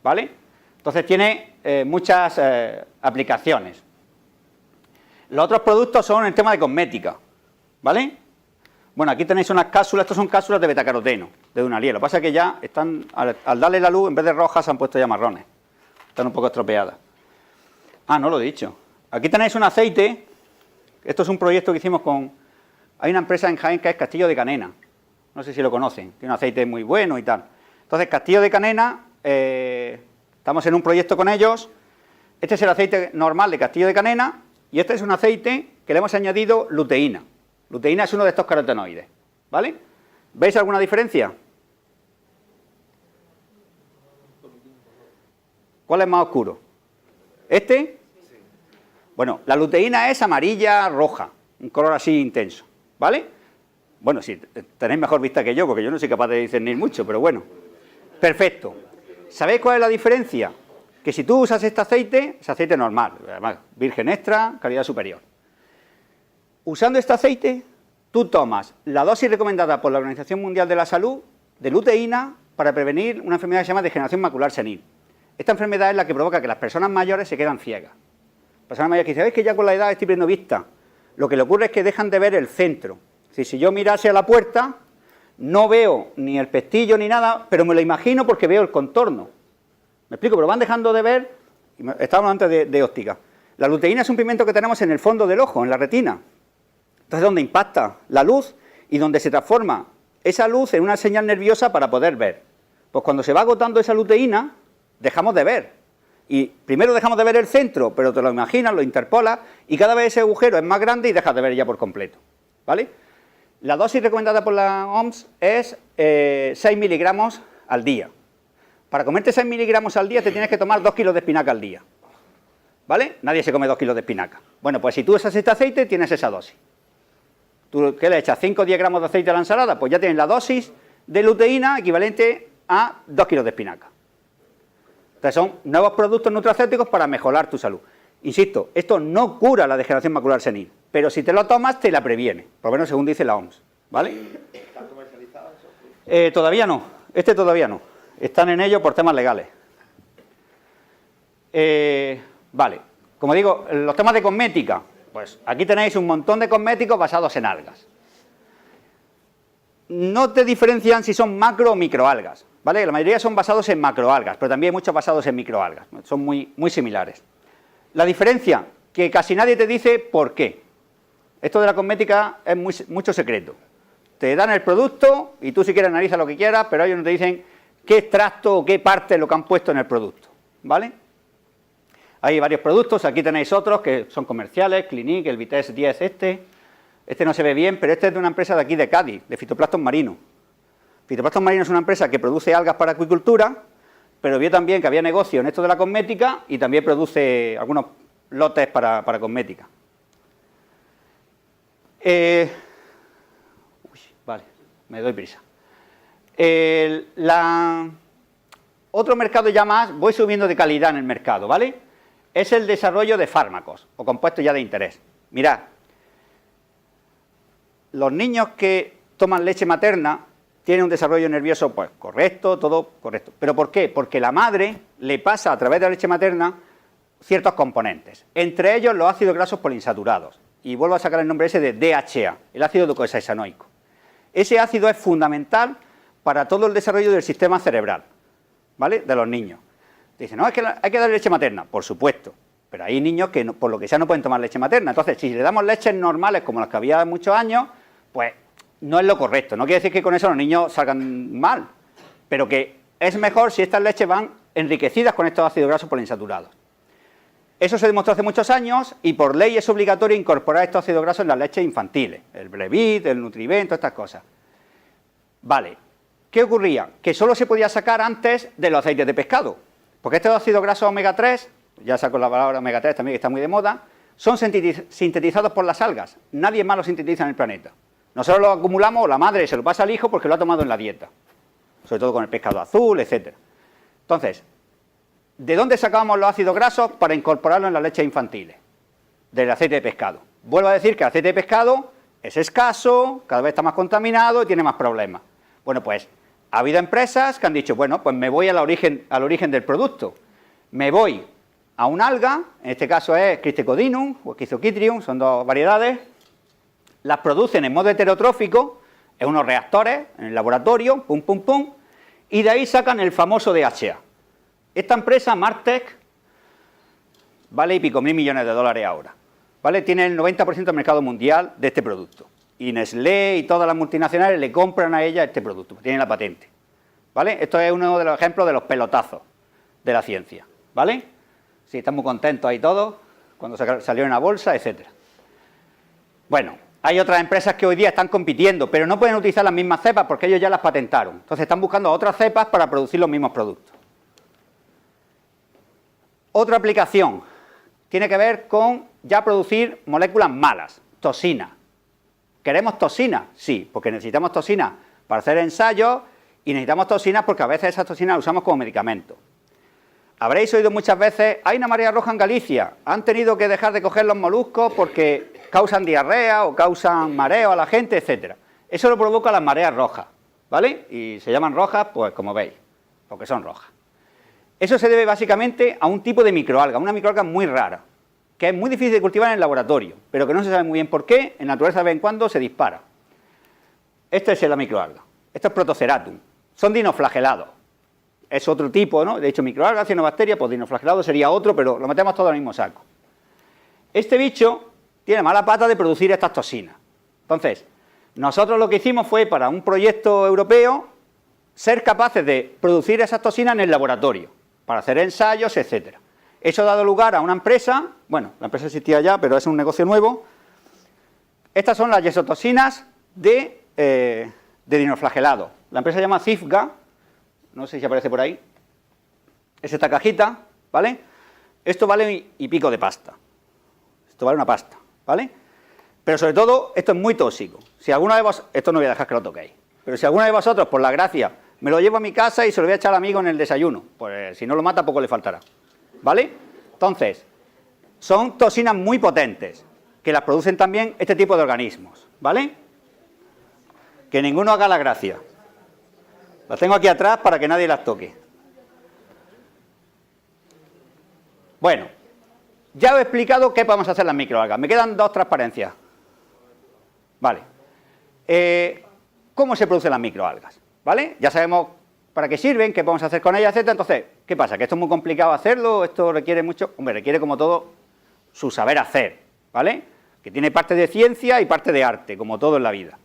¿vale? Entonces tiene muchas aplicaciones. Los otros productos son el tema de cosmética, ¿vale? Bueno, aquí tenéis unas cápsulas, estas son cápsulas de betacaroteno, de Dunalier. Lo que pasa es que ya están, al darle la luz, en vez de rojas, se han puesto ya marrones. Están un poco estropeadas. Ah, no lo he dicho. Aquí tenéis un aceite. Esto es un proyecto que hicimos con... Hay una empresa en Jaén que es Castillo de Canena. No sé si lo conocen. Tiene un aceite muy bueno y tal. Entonces, Castillo de Canena, estamos en un proyecto con ellos. Este es el aceite normal de Castillo de Canena y este es un aceite que le hemos añadido luteína. Luteína es uno de estos carotenoides, ¿vale? ¿Veis alguna diferencia? ¿Cuál es más oscuro? ¿Este? Bueno, la luteína es amarilla, roja, un color así intenso, ¿vale? Bueno, sí, tenéis mejor vista que yo, porque yo no soy capaz de discernir mucho, pero bueno. Perfecto. ¿Sabéis cuál es la diferencia? que si tú usas este aceite, es aceite normal, además virgen extra, calidad superior. Usando este aceite, tú tomas la dosis recomendada por la Organización Mundial de la Salud de luteína para prevenir una enfermedad que se llama degeneración macular senil. Esta enfermedad es la que provoca que las personas mayores se quedan ciegas. Personas mayores que dicen, ¿veis que ya con la edad estoy perdiendo vista? Lo que le ocurre es que dejan de ver el centro. Si yo mirase a la puerta, no veo ni el pestillo ni nada, pero me lo imagino porque veo el contorno. ¿Me explico? Pero van dejando de ver, estábamos antes de óptica. La luteína es un pigmento que tenemos en el fondo del ojo, en la retina. Entonces, donde impacta la luz y donde se transforma esa luz en una señal nerviosa para poder ver. Pues cuando se va agotando esa luteína, dejamos de ver. Y primero dejamos de ver el centro, pero te lo imaginas, lo interpolas, y cada vez ese agujero es más grande y dejas de ver ya por completo. ¿Vale? La dosis recomendada por la OMS es 6 miligramos al día. Para comerte 6 miligramos al día te tienes que tomar 2 kilos de espinaca al día. ¿Vale? Nadie se come 2 kilos de espinaca. Bueno, pues si tú usas este aceite, tienes esa dosis. ¿Tú qué le echas? 5 o 10 gramos de aceite a la ensalada, pues ya tienes la dosis de luteína equivalente a 2 kilos de espinaca. Entonces son nuevos productos nutracéuticos para mejorar tu salud. Insisto, esto no cura la degeneración macular senil, pero si te lo tomas te la previene, por lo menos según dice la OMS. ¿Vale? ¿Están comercializados esos? Todavía no, todavía no. Están en ello por temas legales. Vale, como digo, los temas de cosmética, pues aquí tenéis un montón de cosméticos basados en algas. No te diferencian si son macro o microalgas, ¿vale? La mayoría son basados en macroalgas, pero también hay muchos basados en microalgas, son muy similares. La diferencia, que casi nadie te dice por qué. Esto de la cosmética es mucho secreto. Te dan el producto y tú si quieres analiza lo que quieras, pero ellos no te dicen qué extracto o qué parte es lo que han puesto en el producto, ¿vale? Hay varios productos, aquí tenéis otros que son comerciales, Clinique, el Vitesse 10 este no se ve bien, pero este es de una empresa de aquí de Cádiz, de Phytoplancton marino. Phytoplancton marino es una empresa que produce algas para acuicultura, pero vio también que había negocio en esto de la cosmética y también produce algunos lotes para cosmética. Vale, me doy prisa. Otro mercado ya más, voy subiendo de calidad en el mercado, ¿vale? Es el desarrollo de fármacos o compuestos ya de interés. Mirad, los niños que toman leche materna tienen un desarrollo nervioso pues correcto, todo correcto. ¿Pero por qué? Porque la madre le pasa a través de la leche materna ciertos componentes, entre ellos los ácidos grasos poliinsaturados. Y vuelvo a sacar el nombre ese de DHA, el ácido docosahexaenoico. Ese ácido es fundamental para todo el desarrollo del sistema cerebral, ¿vale? De los niños. Dicen, no, es que hay que dar leche materna, por supuesto, pero hay niños que por lo que sea no pueden tomar leche materna. Entonces, si le damos leches normales como las que había hace muchos años, pues no es lo correcto. No quiere decir que con eso los niños salgan mal, pero que es mejor si estas leches van enriquecidas con estos ácidos grasos poliinsaturados. Eso se demostró hace muchos años y por ley es obligatorio incorporar estos ácidos grasos en las leches infantiles, el Brevit, el Nutrivent, todas estas cosas. Vale, ¿qué ocurría? Que solo se podía sacar antes de los aceites de pescado, porque estos ácidos grasos omega 3, ya saco la palabra omega 3 también que está muy de moda, son sintetizados por las algas, nadie más los sintetiza en el planeta. Nosotros lo acumulamos, la madre se lo pasa al hijo porque lo ha tomado en la dieta, sobre todo con el pescado azul, etc. Entonces, ¿de dónde sacábamos los ácidos grasos para incorporarlos en las leches infantiles? Del aceite de pescado. Vuelvo a decir que el aceite de pescado es escaso, cada vez está más contaminado y tiene más problemas. Bueno, pues ha habido empresas que han dicho, bueno, pues me voy al origen del producto. Me voy a un alga, en este caso es Cristicodinum o Schizochitrium, son dos variedades, las producen en modo heterotrófico, en unos reactores, en el laboratorio, pum, pum, pum, y de ahí sacan el famoso DHA. Esta empresa, Martech, vale y pico mil millones de dólares ahora, ¿vale? Tiene el 90% del mercado mundial de este producto. Y Nestlé y todas las multinacionales le compran a ella este producto, tienen la patente, ¿vale? Esto es uno de los ejemplos de los pelotazos de la ciencia, ¿vale? Sí, están muy contentos ahí todos, cuando salió en la bolsa, etcétera. Bueno, hay otras empresas que hoy día están compitiendo, pero no pueden utilizar las mismas cepas porque ellos ya las patentaron. Entonces están buscando otras cepas para producir los mismos productos. Otra aplicación tiene que ver con ya producir moléculas malas, toxinas. ¿Queremos toxinas? Sí, porque necesitamos toxinas para hacer ensayos y necesitamos toxinas porque a veces esas toxinas las usamos como medicamento. habréis oído muchas veces, hay una marea roja en Galicia, han tenido que dejar de coger los moluscos porque causan diarrea o causan mareo a la gente, etcétera. Eso lo provoca las mareas rojas, ¿vale? Y se llaman rojas, pues como veis, porque son rojas. Eso se debe básicamente a un tipo de microalga, una microalga muy rara, que es muy difícil de cultivar en el laboratorio, pero que no se sabe muy bien por qué, en la naturaleza de vez en cuando se dispara. Esta es la microalga, esto es Protoceratum, son dinoflagelados, es otro tipo, ¿no? De hecho, microalga, cianobacteria, pues dinoflagelado sería otro, pero lo metemos todo en el mismo saco. Este bicho tiene mala pata de producir estas toxinas. Entonces, nosotros lo que hicimos fue, para un proyecto europeo, ser capaces de producir esas toxinas en el laboratorio, para hacer ensayos, etcétera. Eso ha dado lugar a una empresa, bueno, la empresa existía ya, pero es un negocio nuevo. Estas son las yesotoxinas de dinoflagelado. La empresa se llama Cifga, no sé si aparece por ahí. Es esta cajita, ¿vale? Esto vale y pico de pasta. Esto vale una pasta, ¿vale? Pero sobre todo, esto es muy tóxico. Si alguna de vosotros, esto no voy a dejar que lo toquéis, pero si alguna de vosotros, por la gracia, me lo llevo a mi casa y se lo voy a echar al amigo en el desayuno, pues si no lo mata, poco le faltará, ¿vale? Entonces, son toxinas muy potentes, que las producen también este tipo de organismos, ¿vale? Que ninguno haga la gracia. Las tengo aquí atrás para que nadie las toque. Bueno, ya os he explicado qué podemos hacer las microalgas. Me quedan dos transparencias. Vale. ¿Cómo se producen las microalgas? ¿Vale? Ya sabemos para qué sirven, qué podemos hacer con ellas, etcétera. Entonces, ¿qué pasa? ¿Que esto es muy complicado hacerlo? ¿Esto requiere mucho? Hombre, requiere como todo su saber hacer, ¿vale? Que tiene parte de ciencia y parte de arte, como todo en la vida.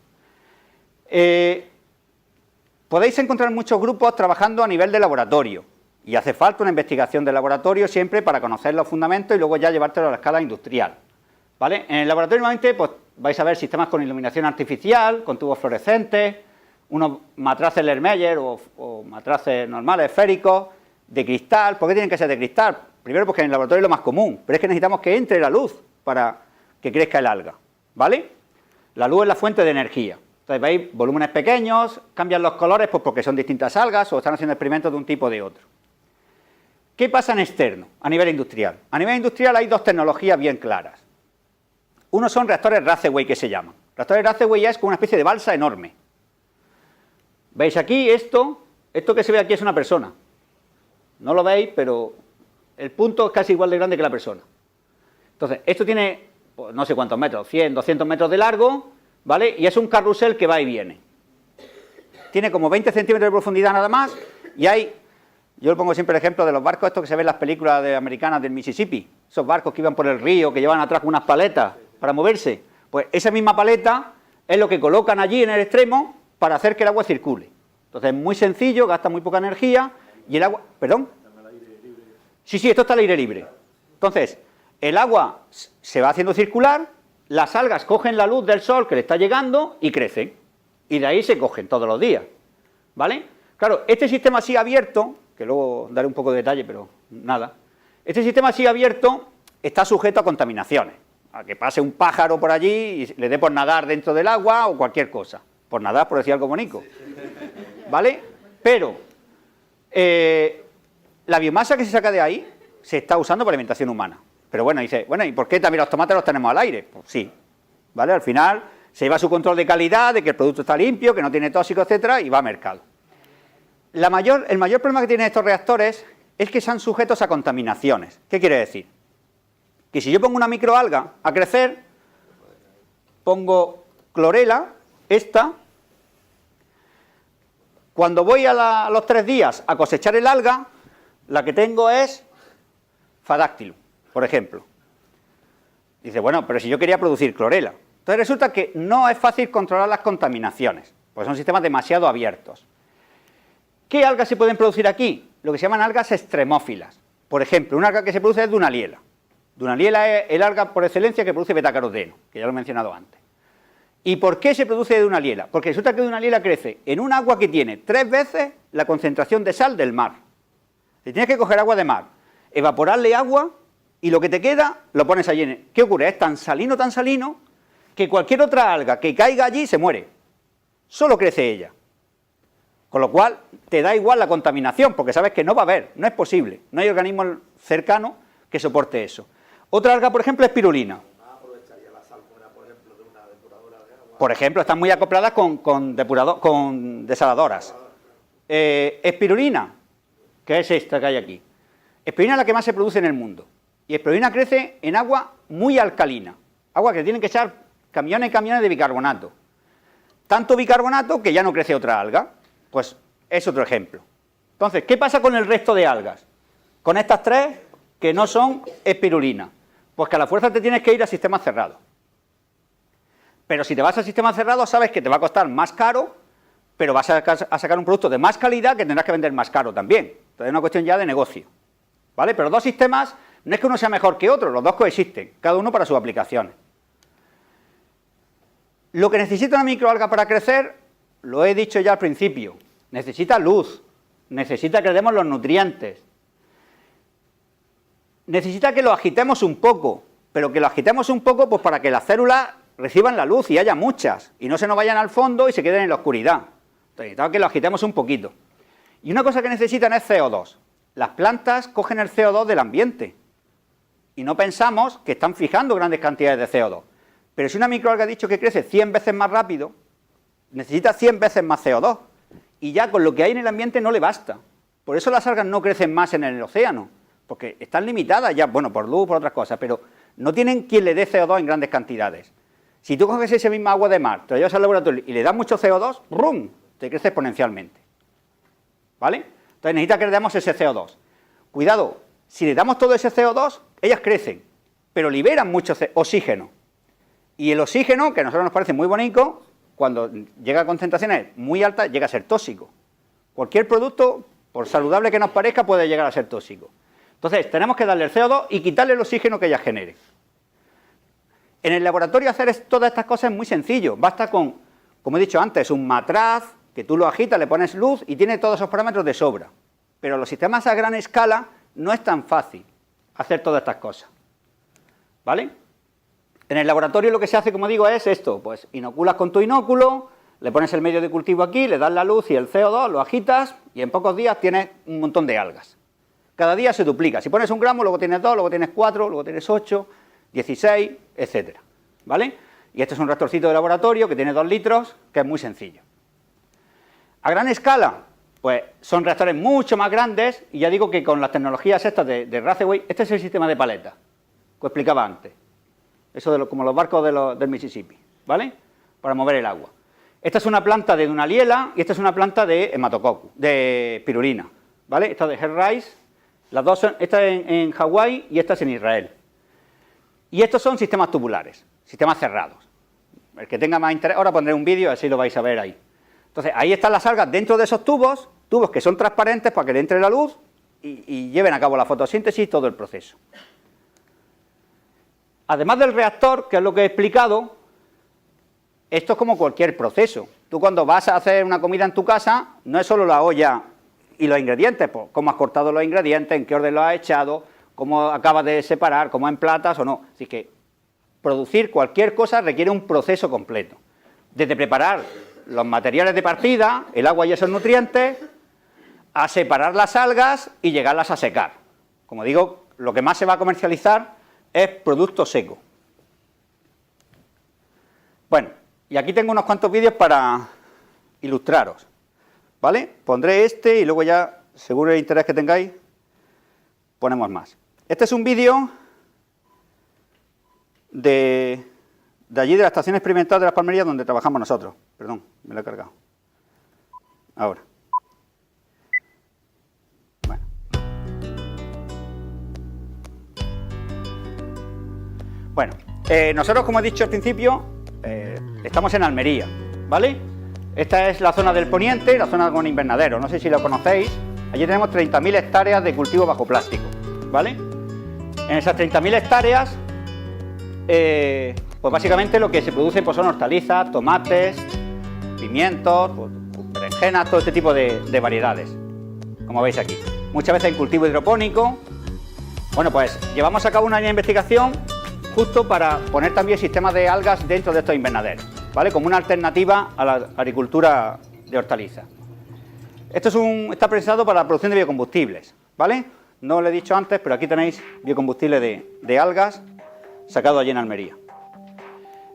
Podéis encontrar muchos grupos trabajando a nivel de laboratorio, y hace falta una investigación de laboratorio siempre para conocer los fundamentos y luego ya llevártelo a la escala industrial, ¿vale? En el laboratorio normalmente pues, vais a ver sistemas con iluminación artificial, con tubos fluorescentes, unos matraces Lermeyer o matraces normales, esféricos, de cristal. ¿Por qué tienen que ser de cristal? Primero porque en el laboratorio es lo más común, pero es que necesitamos que entre la luz para que crezca el alga, ¿vale? La luz es la fuente de energía. Entonces veis volúmenes pequeños, cambian los colores pues porque son distintas algas o están haciendo experimentos de un tipo o de otro. ¿Qué pasa en externo, a nivel industrial? A nivel industrial hay dos tecnologías bien claras. Uno son reactores Raceway, que se llaman. Reactores Raceway es como una especie de balsa enorme. ¿Veis aquí esto? Esto que se ve aquí es una persona. No lo veis, pero el punto es casi igual de grande que la persona. Entonces, esto tiene, pues, no sé cuántos metros, 100, 200 metros de largo, ¿vale? Y es un carrusel que va y viene. Tiene como 20 centímetros de profundidad nada más, y hay, yo le pongo siempre el ejemplo de los barcos estos que se ven en las películas americanas del Mississippi, esos barcos que iban por el río, que llevan atrás unas paletas para moverse. Pues esa misma paleta es lo que colocan allí en el extremo para hacer que el agua circule. Entonces es muy sencillo, gasta muy poca energía, y el agua, ¿perdón? Sí, esto está al aire libre. Entonces, el agua se va haciendo circular, las algas cogen la luz del sol que le está llegando y crecen. Y de ahí se cogen todos los días, ¿vale? Claro, este sistema así abierto, que luego daré un poco de detalle, pero nada. Este sistema así abierto está sujeto a contaminaciones. A que pase un pájaro por allí y le dé por nadar dentro del agua o cualquier cosa. Por nadar, por decir algo bonito. ¿Vale? Pero la biomasa que se saca de ahí se está usando para alimentación humana. Pero bueno, dice, bueno, ¿y por qué también los tomates los tenemos al aire? Pues sí, ¿vale? Al final se lleva su control de calidad, de que el producto está limpio, que no tiene tóxicos, etcétera, y va a mercado. El mayor problema que tienen estos reactores es que están sujetos a contaminaciones. ¿Qué quiere decir? Que si yo pongo una microalga a crecer, pongo clorela, esta, cuando voy a los 3 días a cosechar el alga, la que tengo es Fadactylum, por ejemplo. Dice, bueno, pero si yo quería producir clorela. Entonces resulta que no es fácil controlar las contaminaciones, porque son sistemas demasiado abiertos. ¿Qué algas se pueden producir aquí? Lo que se llaman algas extremófilas. Por ejemplo, una alga que se produce es Dunaliella. Dunaliella es el alga por excelencia que produce betacaroteno, que ya lo he mencionado antes. ¿Y por qué se produce Dunaliella? Porque resulta que Dunaliella crece en un agua que tiene 3 veces la concentración de sal del mar. Si tienes que coger agua de mar, evaporarle agua y lo que te queda lo pones allí. ¿Qué ocurre? Es tan salino, que cualquier otra alga que caiga allí se muere. Solo crece ella. Con lo cual, te da igual la contaminación, porque sabes que no va a haber, no es posible. No hay organismo cercano que soporte eso. Otra alga, por ejemplo, es espirulina. ¿Aprovecharía la salmuera, por ejemplo, de una depuradora de agua? Por ejemplo, están muy acopladas con desaladoras. Espirulina, que es esta que hay aquí. Espirulina es la que más se produce en el mundo. Y espirulina crece en agua muy alcalina. Agua que tienen que echar camiones y camiones de bicarbonato. Tanto bicarbonato que ya no crece otra alga. Pues es otro ejemplo. Entonces, ¿qué pasa con el resto de algas? Con estas tres que no son espirulina. Pues que a la fuerza te tienes que ir a sistemas cerrados. Pero si te vas a sistemas cerrados, sabes que te va a costar más caro, pero vas a sacar un producto de más calidad que tendrás que vender más caro también. Entonces es una cuestión ya de negocio. ¿Vale? Pero dos sistemas, no es que uno sea mejor que otro, los dos coexisten, cada uno para sus aplicaciones. Lo que necesita una microalga para crecer, lo he dicho ya al principio, necesita luz, necesita que le demos los nutrientes, necesita que lo agitemos un poco, pero que lo agitemos un poco pues para que las células reciban la luz y haya muchas, y no se nos vayan al fondo y se queden en la oscuridad. Entonces necesitamos que lo agitemos un poquito. Y una cosa que necesitan es CO2. Las plantas cogen el CO2 del ambiente, y no pensamos que están fijando grandes cantidades de CO2. Pero si una microalga ha dicho que crece 100 veces más rápido, necesita 100 veces más CO2, y ya con lo que hay en el ambiente no le basta. Por eso las algas no crecen más en el océano, porque están limitadas ya, bueno, por luz, por otras cosas, pero no tienen quien le dé CO2 en grandes cantidades. Si tú coges ese mismo agua de mar, te lo llevas al laboratorio y le das mucho CO2, ¡rum!, te crece exponencialmente. ¿Vale? Entonces necesita que le demos ese CO2. Cuidado, si le damos todo ese CO2, ellas crecen, pero liberan mucho oxígeno. Y el oxígeno, que a nosotros nos parece muy bonito, cuando llega a concentraciones muy altas, llega a ser tóxico. Cualquier producto, por saludable que nos parezca, puede llegar a ser tóxico. Entonces, tenemos que darle el CO2 y quitarle el oxígeno que ellas generen. En el laboratorio hacer todas estas cosas es muy sencillo. Basta con, como he dicho antes, un matraz, que tú lo agitas, le pones luz y tiene todos esos parámetros de sobra. Pero los sistemas a gran escala no es tan fácil hacer todas estas cosas. ¿Vale? En el laboratorio lo que se hace, como digo, es esto, pues inoculas con tu inóculo, le pones el medio de cultivo aquí, le das la luz y el CO2, lo agitas y en pocos días tienes un montón de algas. Cada día se duplica. Si pones 1 gramo, luego tienes 2, luego tienes 4, luego tienes 8, 16, etcétera. ¿Vale? Y este es un reactorcito de laboratorio que tiene 2 litros, que es muy sencillo. A gran escala, pues son reactores mucho más grandes, y ya digo que con las tecnologías estas de Ratheway, este es el sistema de paleta, que os explicaba antes. Eso de como los barcos del Mississippi, ¿vale? Para mover el agua. Esta es una planta de Dunaliella y esta es una planta de hematococcus, de espirulina, ¿vale? Esta de Herrice, las dos son, esta en Hawái y esta es en Israel. Y estos son sistemas tubulares, sistemas cerrados. El que tenga más interés, ahora pondré un vídeo, así lo vais a ver ahí. Entonces, ahí están las algas dentro de esos tubos que son transparentes para que le entre la luz y lleven a cabo la fotosíntesis y todo el proceso. Además del reactor, que es lo que he explicado, esto es como cualquier proceso. Tú cuando vas a hacer una comida en tu casa, no es solo la olla y los ingredientes, pues cómo has cortado los ingredientes, en qué orden los has echado, cómo acabas de separar, cómo emplatas o no. Así que producir cualquier cosa requiere un proceso completo. Desde preparar los materiales de partida, el agua y esos nutrientes, a separar las algas y llegarlas a secar. Como digo, lo que más se va a comercializar es producto seco. Bueno, y aquí tengo unos cuantos vídeos para ilustraros, ¿vale? Pondré este y luego ya, según el interés que tengáis, ponemos más. Este es un vídeo de allí, de la estación experimental de Las Palmerías, donde trabajamos nosotros. Perdón, me lo he cargado. Ahora. Bueno, nosotros, como he dicho al principio, estamos en Almería, ¿vale? Esta es la zona del poniente, la zona con invernadero, no sé si lo conocéis. Allí tenemos 30.000 hectáreas de cultivo bajo plástico, ¿vale? En esas 30.000 hectáreas, pues básicamente lo que se produce pues son hortalizas, tomates, pimientos, pues, berenjenas, todo este tipo de variedades, como veis aquí. Muchas veces en cultivo hidropónico. Bueno, pues llevamos a cabo una investigación justo para poner también sistemas de algas dentro de estos invernaderos, ¿vale? Como una alternativa a la agricultura de hortalizas. Está pensado para la producción de biocombustibles, ¿vale? No lo he dicho antes, pero aquí tenéis biocombustible de algas sacado allí en Almería.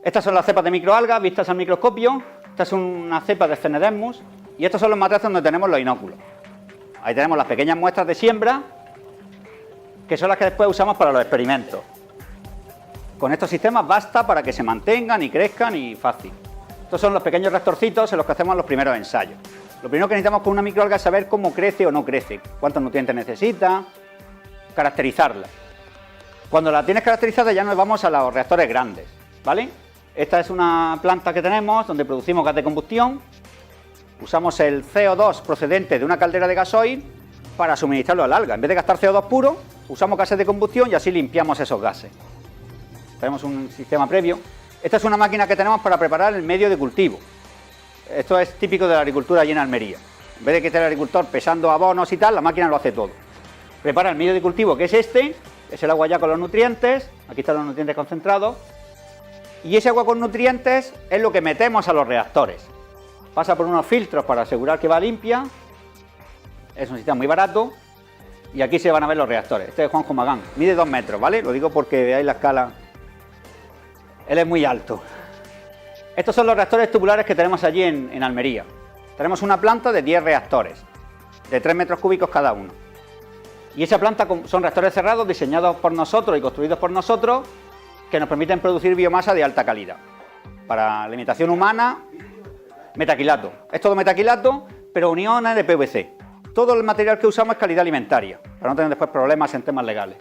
Estas son las cepas de microalgas vistas al microscopio. Esta es una cepa de Ctenodesmus y estos son los matraces donde tenemos los inóculos. Ahí tenemos las pequeñas muestras de siembra, que son las que después usamos para los experimentos. Con estos sistemas basta para que se mantengan y crezcan y fácil. Estos son los pequeños reactorcitos en los que hacemos los primeros ensayos. Lo primero que necesitamos con una microalga es saber cómo crece o no crece, cuántos nutrientes necesita, caracterizarla. Cuando la tienes caracterizada ya nos vamos a los reactores grandes, ¿vale? Esta es una planta que tenemos donde producimos gas de combustión. Usamos el CO2 procedente de una caldera de gasoil para suministrarlo al alga. En vez de gastar CO2 puro, usamos gases de combustión y así limpiamos esos gases. Tenemos un sistema previo. Esta es una máquina que tenemos para preparar el medio de cultivo. Esto es típico de la agricultura allí en Almería. En vez de que esté el agricultor pesando abonos y tal, la máquina lo hace todo. Prepara el medio de cultivo, que es este, es el agua ya con los nutrientes. Aquí están los nutrientes concentrados. Y ese agua con nutrientes es lo que metemos a los reactores. Pasa por unos filtros para asegurar que va limpia. Es un sistema muy barato. Y aquí se van a ver los reactores. Este es Juanjo Magán. Mide 2 metros, ¿vale? Lo digo porque veáis la escala. Él es muy alto. Estos son los reactores tubulares que tenemos allí en Almería. Tenemos una planta de 10 reactores, de 3 metros cúbicos cada uno. Y esa planta son reactores cerrados diseñados por nosotros y construidos por nosotros, que nos permiten producir biomasa de alta calidad. Para alimentación humana, metaquilato. Es todo metaquilato, pero uniones de PVC. Todo el material que usamos es calidad alimentaria, para no tener después problemas en temas legales.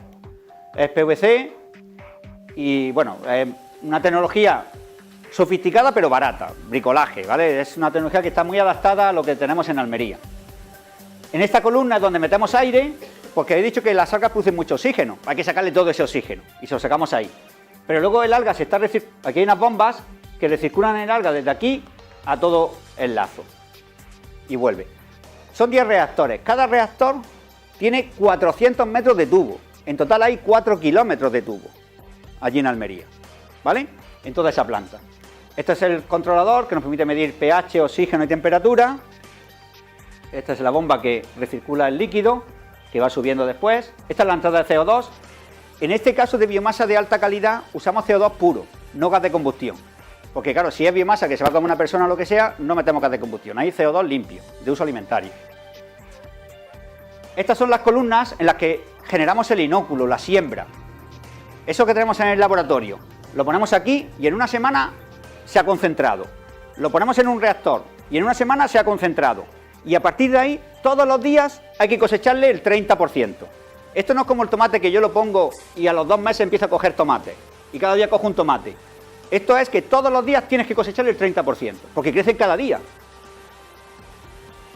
Es PVC y, bueno, es una tecnología sofisticada pero barata, bricolaje, ¿vale? Es una tecnología que está muy adaptada a lo que tenemos en Almería. En esta columna es donde metemos aire, porque he dicho que las algas producen mucho oxígeno, hay que sacarle todo ese oxígeno y se lo sacamos ahí. Pero luego el alga aquí hay unas bombas que recirculan el alga desde aquí a todo el lazo y vuelve. Son 10 reactores, cada reactor tiene 400 metros de tubo, en total hay 4 kilómetros de tubo allí en Almería, ¿vale? En toda esa planta. Este es el controlador que nos permite medir pH, oxígeno y temperatura. Esta es la bomba que recircula el líquido, que va subiendo después. Esta es la entrada de CO2. En este caso de biomasa de alta calidad usamos CO2 puro, no gas de combustión. Porque claro, si es biomasa que se va a comer una persona o lo que sea, no metemos gas de combustión. Hay CO2 limpio, de uso alimentario. Estas son las columnas en las que generamos el inóculo, la siembra. Eso que tenemos en el laboratorio, lo ponemos aquí y en una semana se ha concentrado. Lo ponemos en un reactor y en una semana se ha concentrado. Y a partir de ahí, todos los días hay que cosecharle el 30%. Esto no es como el tomate que yo lo pongo y a los 2 meses empiezo a coger tomate. Y cada día cojo un tomate. Esto es que todos los días tienes que cosecharle el 30%, porque crecen cada día.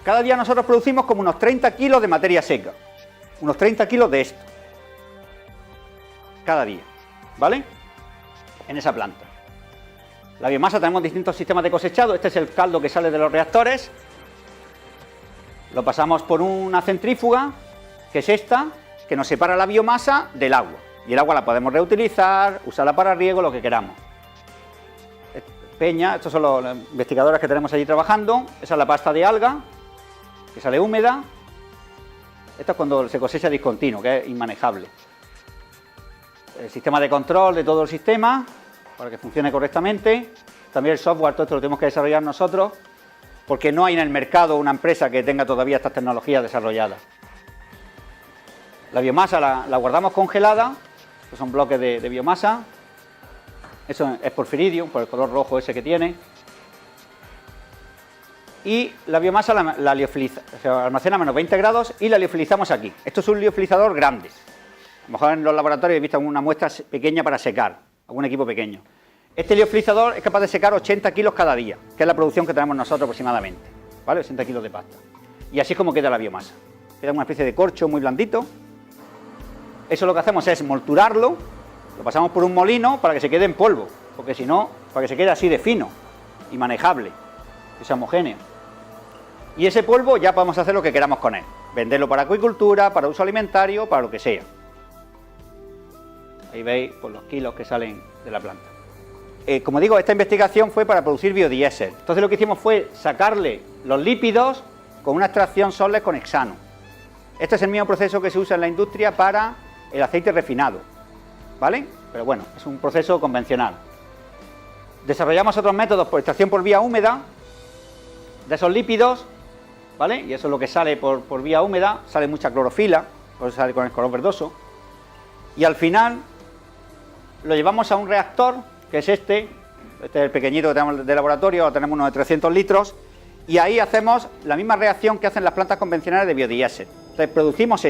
Cada día nosotros producimos como unos 30 kilos de materia seca. Unos 30 kilos de esto. Cada día, ¿vale? En esa planta. La biomasa tenemos distintos sistemas de cosechado. Este es el caldo que sale de los reactores. Lo pasamos por una centrífuga, que es esta, que nos separa la biomasa del agua. Y el agua la podemos reutilizar, usarla para riego, lo que queramos. Peña, estos son los investigadores que tenemos allí trabajando. Esa es la pasta de alga, que sale húmeda. Esto es cuando se cosecha discontinuo, que es inmanejable. El sistema de control de todo el sistema, para que funcione correctamente. También el software, todo esto lo tenemos que desarrollar nosotros, porque no hay en el mercado una empresa que tenga todavía estas tecnologías desarrolladas. La biomasa la guardamos congelada, estos son bloques de biomasa. Eso es porfiridium, por el color rojo ese que tiene. Y la biomasa la liofiliza, se almacena a menos 20 grados y la liofilizamos aquí. Esto es un liofilizador grande. A lo mejor en los laboratorios he visto una muestra pequeña para secar, algún equipo pequeño. Este liofilizador es capaz de secar 80 kilos cada día, que es la producción que tenemos nosotros aproximadamente, ¿vale? 80 kilos de pasta. Y así es como queda la biomasa. Queda una especie de corcho muy blandito. Eso lo que hacemos es molturarlo, lo pasamos por un molino para que se quede en polvo, porque si no, para que se quede así de fino y manejable, que sea homogéneo. Y ese polvo ya podemos hacer lo que queramos con él, venderlo para acuicultura, para uso alimentario, para lo que sea. Ahí veis pues, los kilos que salen de la planta. Como digo, esta investigación fue para producir biodiesel. Entonces lo que hicimos fue sacarle los lípidos con una extracción Solles con hexano. Este es el mismo proceso que se usa en la industria para el aceite refinado, ¿vale? Pero bueno, es un proceso convencional. Desarrollamos otros métodos por extracción por vía húmeda de esos lípidos, ¿vale? Y eso es lo que sale por vía húmeda, sale mucha clorofila, por eso sale con el color verdoso. Y al final lo llevamos a un reactor, que es este es el pequeñito que tenemos de laboratorio, lo tenemos uno de 300 litros, y ahí hacemos la misma reacción que hacen las plantas convencionales de biodiesel. Entonces producimos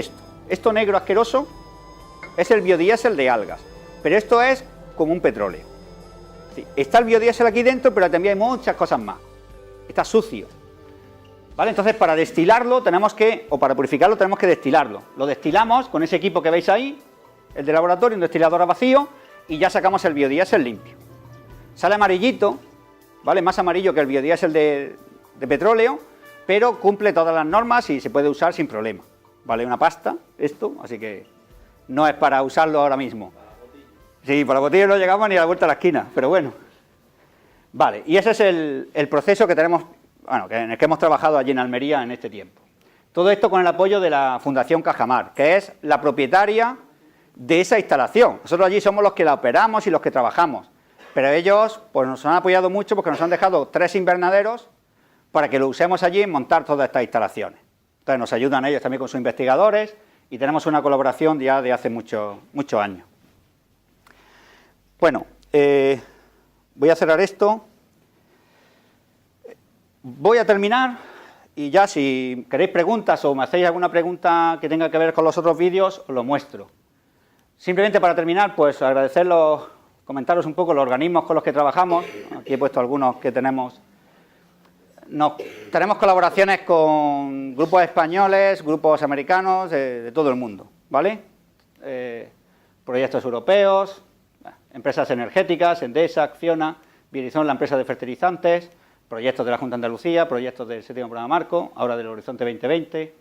esto negro asqueroso es el biodiesel de algas, pero esto es como un petróleo. Sí, está el biodiesel aquí dentro, pero también hay muchas cosas más. Está sucio, ¿vale? Entonces para destilarlo tenemos que, o para purificarlo tenemos que destilarlo. Lo destilamos con ese equipo que veis ahí, el de laboratorio, un destilador a vacío, y ya sacamos el biodiesel limpio. Sale amarillito, ¿vale? Más amarillo que el biodiesel de petróleo, pero cumple todas las normas y se puede usar sin problema. Vale una pasta esto, así que no es para usarlo ahora mismo. Sí, por la botella no llegamos ni a la vuelta a la esquina, pero bueno. Vale, y ese es el proceso que tenemos, bueno, en el que hemos trabajado allí en Almería en este tiempo. Todo esto con el apoyo de la Fundación Cajamar, que es la propietaria de esa instalación. Nosotros allí somos los que la operamos y los que trabajamos, pero ellos pues nos han apoyado mucho porque nos han dejado 3 invernaderos para que lo usemos allí en montar todas estas instalaciones. Entonces nos ayudan ellos también con sus investigadores y tenemos una colaboración ya de hace muchos años. Bueno, voy a cerrar esto. Voy a terminar y ya si queréis preguntas o me hacéis alguna pregunta que tenga que ver con los otros vídeos, os lo muestro. Simplemente para terminar, pues agradecerlos, comentaros un poco los organismos con los que trabajamos. Aquí he puesto algunos que tenemos. Tenemos colaboraciones con grupos españoles, grupos americanos, de todo el mundo, ¿vale? Proyectos europeos, empresas energéticas, Endesa, Acciona, Bierizón, la empresa de fertilizantes, proyectos de la Junta de Andalucía, proyectos del 7º Programa Marco, ahora del Horizonte 2020,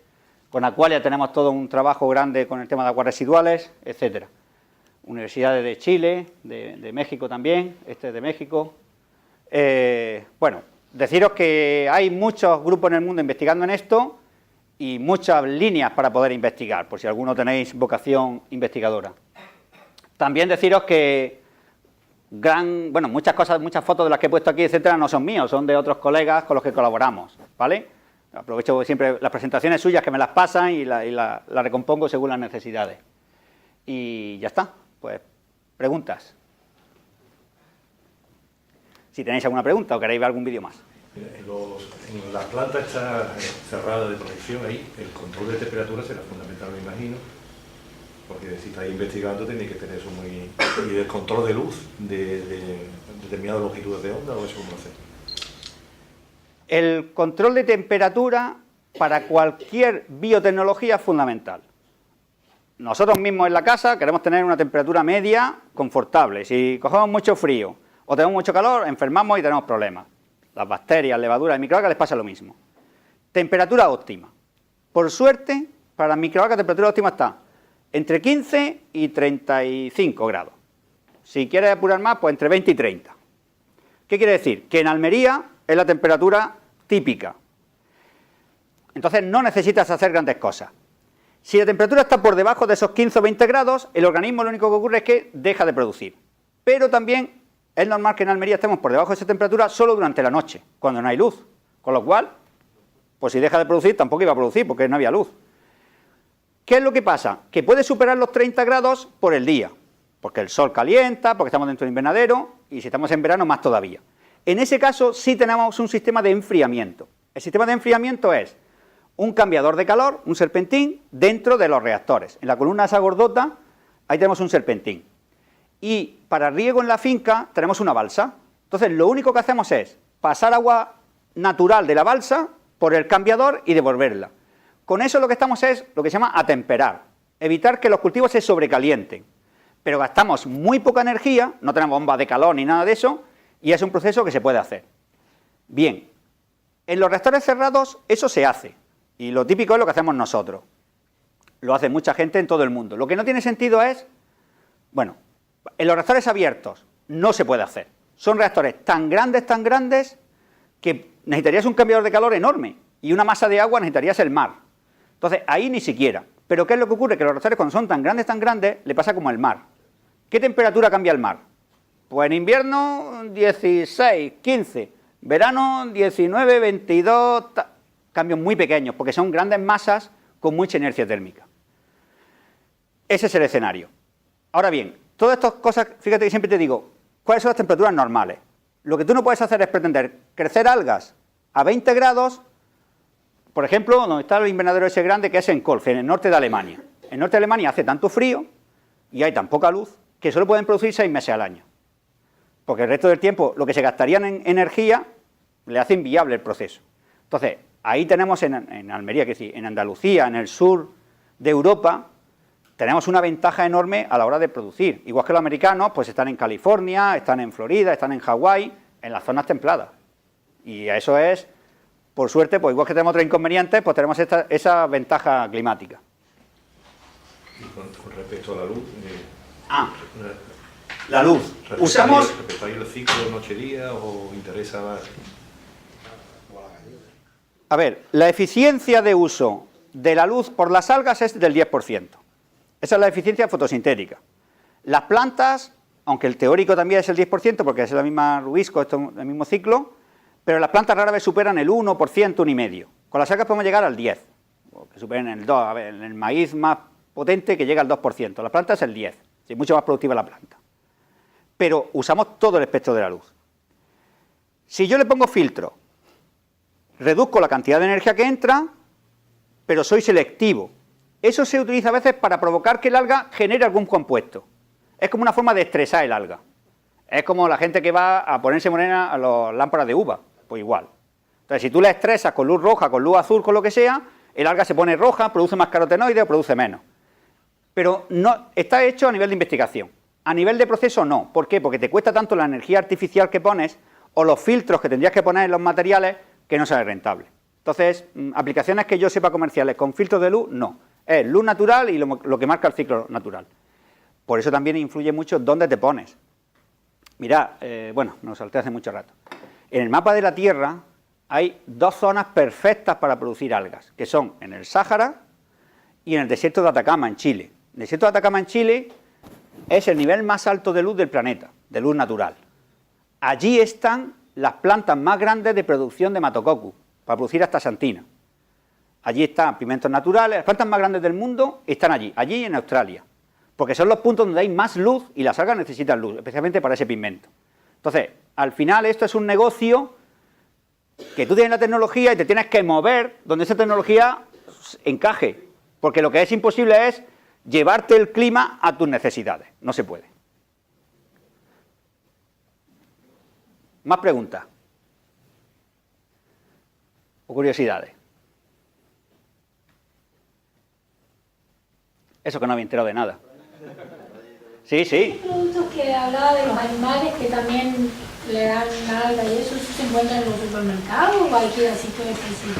con Aqualia tenemos todo un trabajo grande con el tema de aguas residuales, etcétera. Universidades de Chile, de México también, este es de México. Bueno, deciros que hay muchos grupos en el mundo investigando en esto y muchas líneas para poder investigar, por si alguno tenéis vocación investigadora. También deciros que muchas cosas, muchas fotos de las que he puesto aquí, etcétera, no son míos, son de otros colegas con los que colaboramos, ¿vale? Aprovecho siempre las presentaciones suyas que me las pasan y la recompongo según las necesidades. Y ya está, pues preguntas. Si tenéis alguna pregunta o queréis ver algún vídeo más. En la planta está cerrada de protección ahí, el control de temperatura será fundamental, me imagino, porque si estáis investigando tenéis que tener eso muy... Y el control de luz de determinadas longitudes de onda, o eso cómo lo hacéis. El control de temperatura para cualquier biotecnología es fundamental. Nosotros mismos en la casa queremos tener una temperatura media confortable. Si cogemos mucho frío o tenemos mucho calor, enfermamos y tenemos problemas. Las bacterias, levaduras y microalgas les pasa lo mismo. Temperatura óptima. Por suerte, para las microalgas la temperatura óptima está entre 15 y 35 grados. Si quieres apurar más, pues entre 20 y 30. ¿Qué quiere decir? Que en Almería es la temperatura típica. Entonces no necesitas hacer grandes cosas. Si la temperatura está por debajo de esos 15 o 20 grados, el organismo lo único que ocurre es que deja de producir. Pero también es normal que en Almería estemos por debajo de esa temperatura solo durante la noche, cuando no hay luz. Con lo cual, pues si deja de producir, tampoco iba a producir porque no había luz. ¿Qué es lo que pasa? Que puede superar los 30 grados por el día, porque el sol calienta, porque estamos dentro del invernadero, y si estamos en verano, más todavía. En ese caso, sí tenemos un sistema de enfriamiento. El sistema de enfriamiento es un cambiador de calor, un serpentín, dentro de los reactores. En la columna esa gordota, ahí tenemos un serpentín. Y para riego en la finca tenemos una balsa. Entonces, lo único que hacemos es pasar agua natural de la balsa por el cambiador y devolverla. Con eso lo que estamos es lo que se llama atemperar, evitar que los cultivos se sobrecalienten. Pero gastamos muy poca energía, no tenemos bombas de calor ni nada de eso, y es un proceso que se puede hacer. Bien, en los reactores cerrados eso se hace, y lo típico es lo que hacemos nosotros. Lo hace mucha gente en todo el mundo. Lo que no tiene sentido es, bueno, en los reactores abiertos no se puede hacer. Son reactores tan grandes, que necesitarías un cambiador de calor enorme. y una masa de agua necesitarías el mar. Entonces, ahí ni siquiera. Pero ¿qué es lo que ocurre? Que los reactores cuando son tan grandes, le pasa como el mar. ¿Qué temperatura cambia el mar? Pues en invierno 16, 15, verano 19, 22, cambios muy pequeños, porque son grandes masas con mucha inercia térmica. Ese es el escenario. Ahora bien, todas estas cosas, fíjate que siempre te digo, ¿cuáles son las temperaturas normales? Lo que tú no puedes hacer es pretender crecer algas a 20 grados, por ejemplo, donde está el invernadero ese grande, que es en Kolf, en el norte de Alemania. En el norte de Alemania hace tanto frío y hay tan poca luz que solo pueden producir 6 meses al año. Porque el resto del tiempo, lo que se gastarían en energía, le hace inviable el proceso. Entonces, ahí tenemos en Almería, que sí, en Andalucía, en el sur de Europa, tenemos una ventaja enorme a la hora de producir. Igual que los americanos, pues están en California, están en Florida, están en Hawái, en las zonas templadas. Y eso es, por suerte, pues igual que tenemos otros inconvenientes, pues tenemos esa ventaja climática. Y con respecto a la luz... La luz. Usamos... ¿Respetáis el ciclo noche-día o interesa más? A ver, la eficiencia de uso de la luz por las algas es del 10%. Esa es la eficiencia fotosintética. Las plantas, aunque el teórico también es el 10%, porque es la misma Rubisco, esto es el mismo ciclo, pero las plantas rara vez superan el 1%, 1,5%. Con las algas podemos llegar al 10%, que superen el 2%. A ver, en el maíz más potente que llega al 2%. La planta es el 10%, es mucho más productiva la planta. Pero usamos todo el espectro de la luz. Si yo le pongo filtro, reduzco la cantidad de energía que entra, pero soy selectivo. Eso se utiliza a veces para provocar que el alga genere algún compuesto. Es como una forma de estresar el alga. Es como la gente que va a ponerse morena a las lámparas de uva, pues igual. Entonces, si tú la estresas con luz roja, con luz azul, con lo que sea, el alga se pone roja, produce más carotenoides o produce menos. Pero no está hecho a nivel de investigación. A nivel de proceso no. ¿Por qué? Porque te cuesta tanto la energía artificial que pones o los filtros que tendrías que poner en los materiales que no sale rentable. Entonces, aplicaciones que yo sepa comerciales con filtros de luz, no. Es luz natural y lo que marca el ciclo natural. Por eso también influye mucho dónde te pones. Mirad, bueno, me lo salté hace mucho rato. En el mapa de la Tierra hay dos zonas perfectas para producir algas, que son en el Sáhara y en el desierto de Atacama, en Chile. El desierto de Atacama, en Chile, es el nivel más alto de luz del planeta, de luz natural. Allí están las plantas más grandes de producción de hematococcus, para producir astaxantina. Allí están pigmentos naturales, las plantas más grandes del mundo están allí y en Australia, porque son los puntos donde hay más luz y las algas necesitan luz, especialmente para ese pigmento. Entonces, al final esto es un negocio que tú tienes la tecnología y te tienes que mover donde esa tecnología encaje, porque lo que es imposible es llevarte el clima a tus necesidades, no se puede. ¿Más preguntas? ¿O curiosidades? Eso que no había enterado de nada. Sí, sí. Productos que hablaba de los animales que también le dan alga y eso se encuentra en los supermercados o cualquier sitio específico.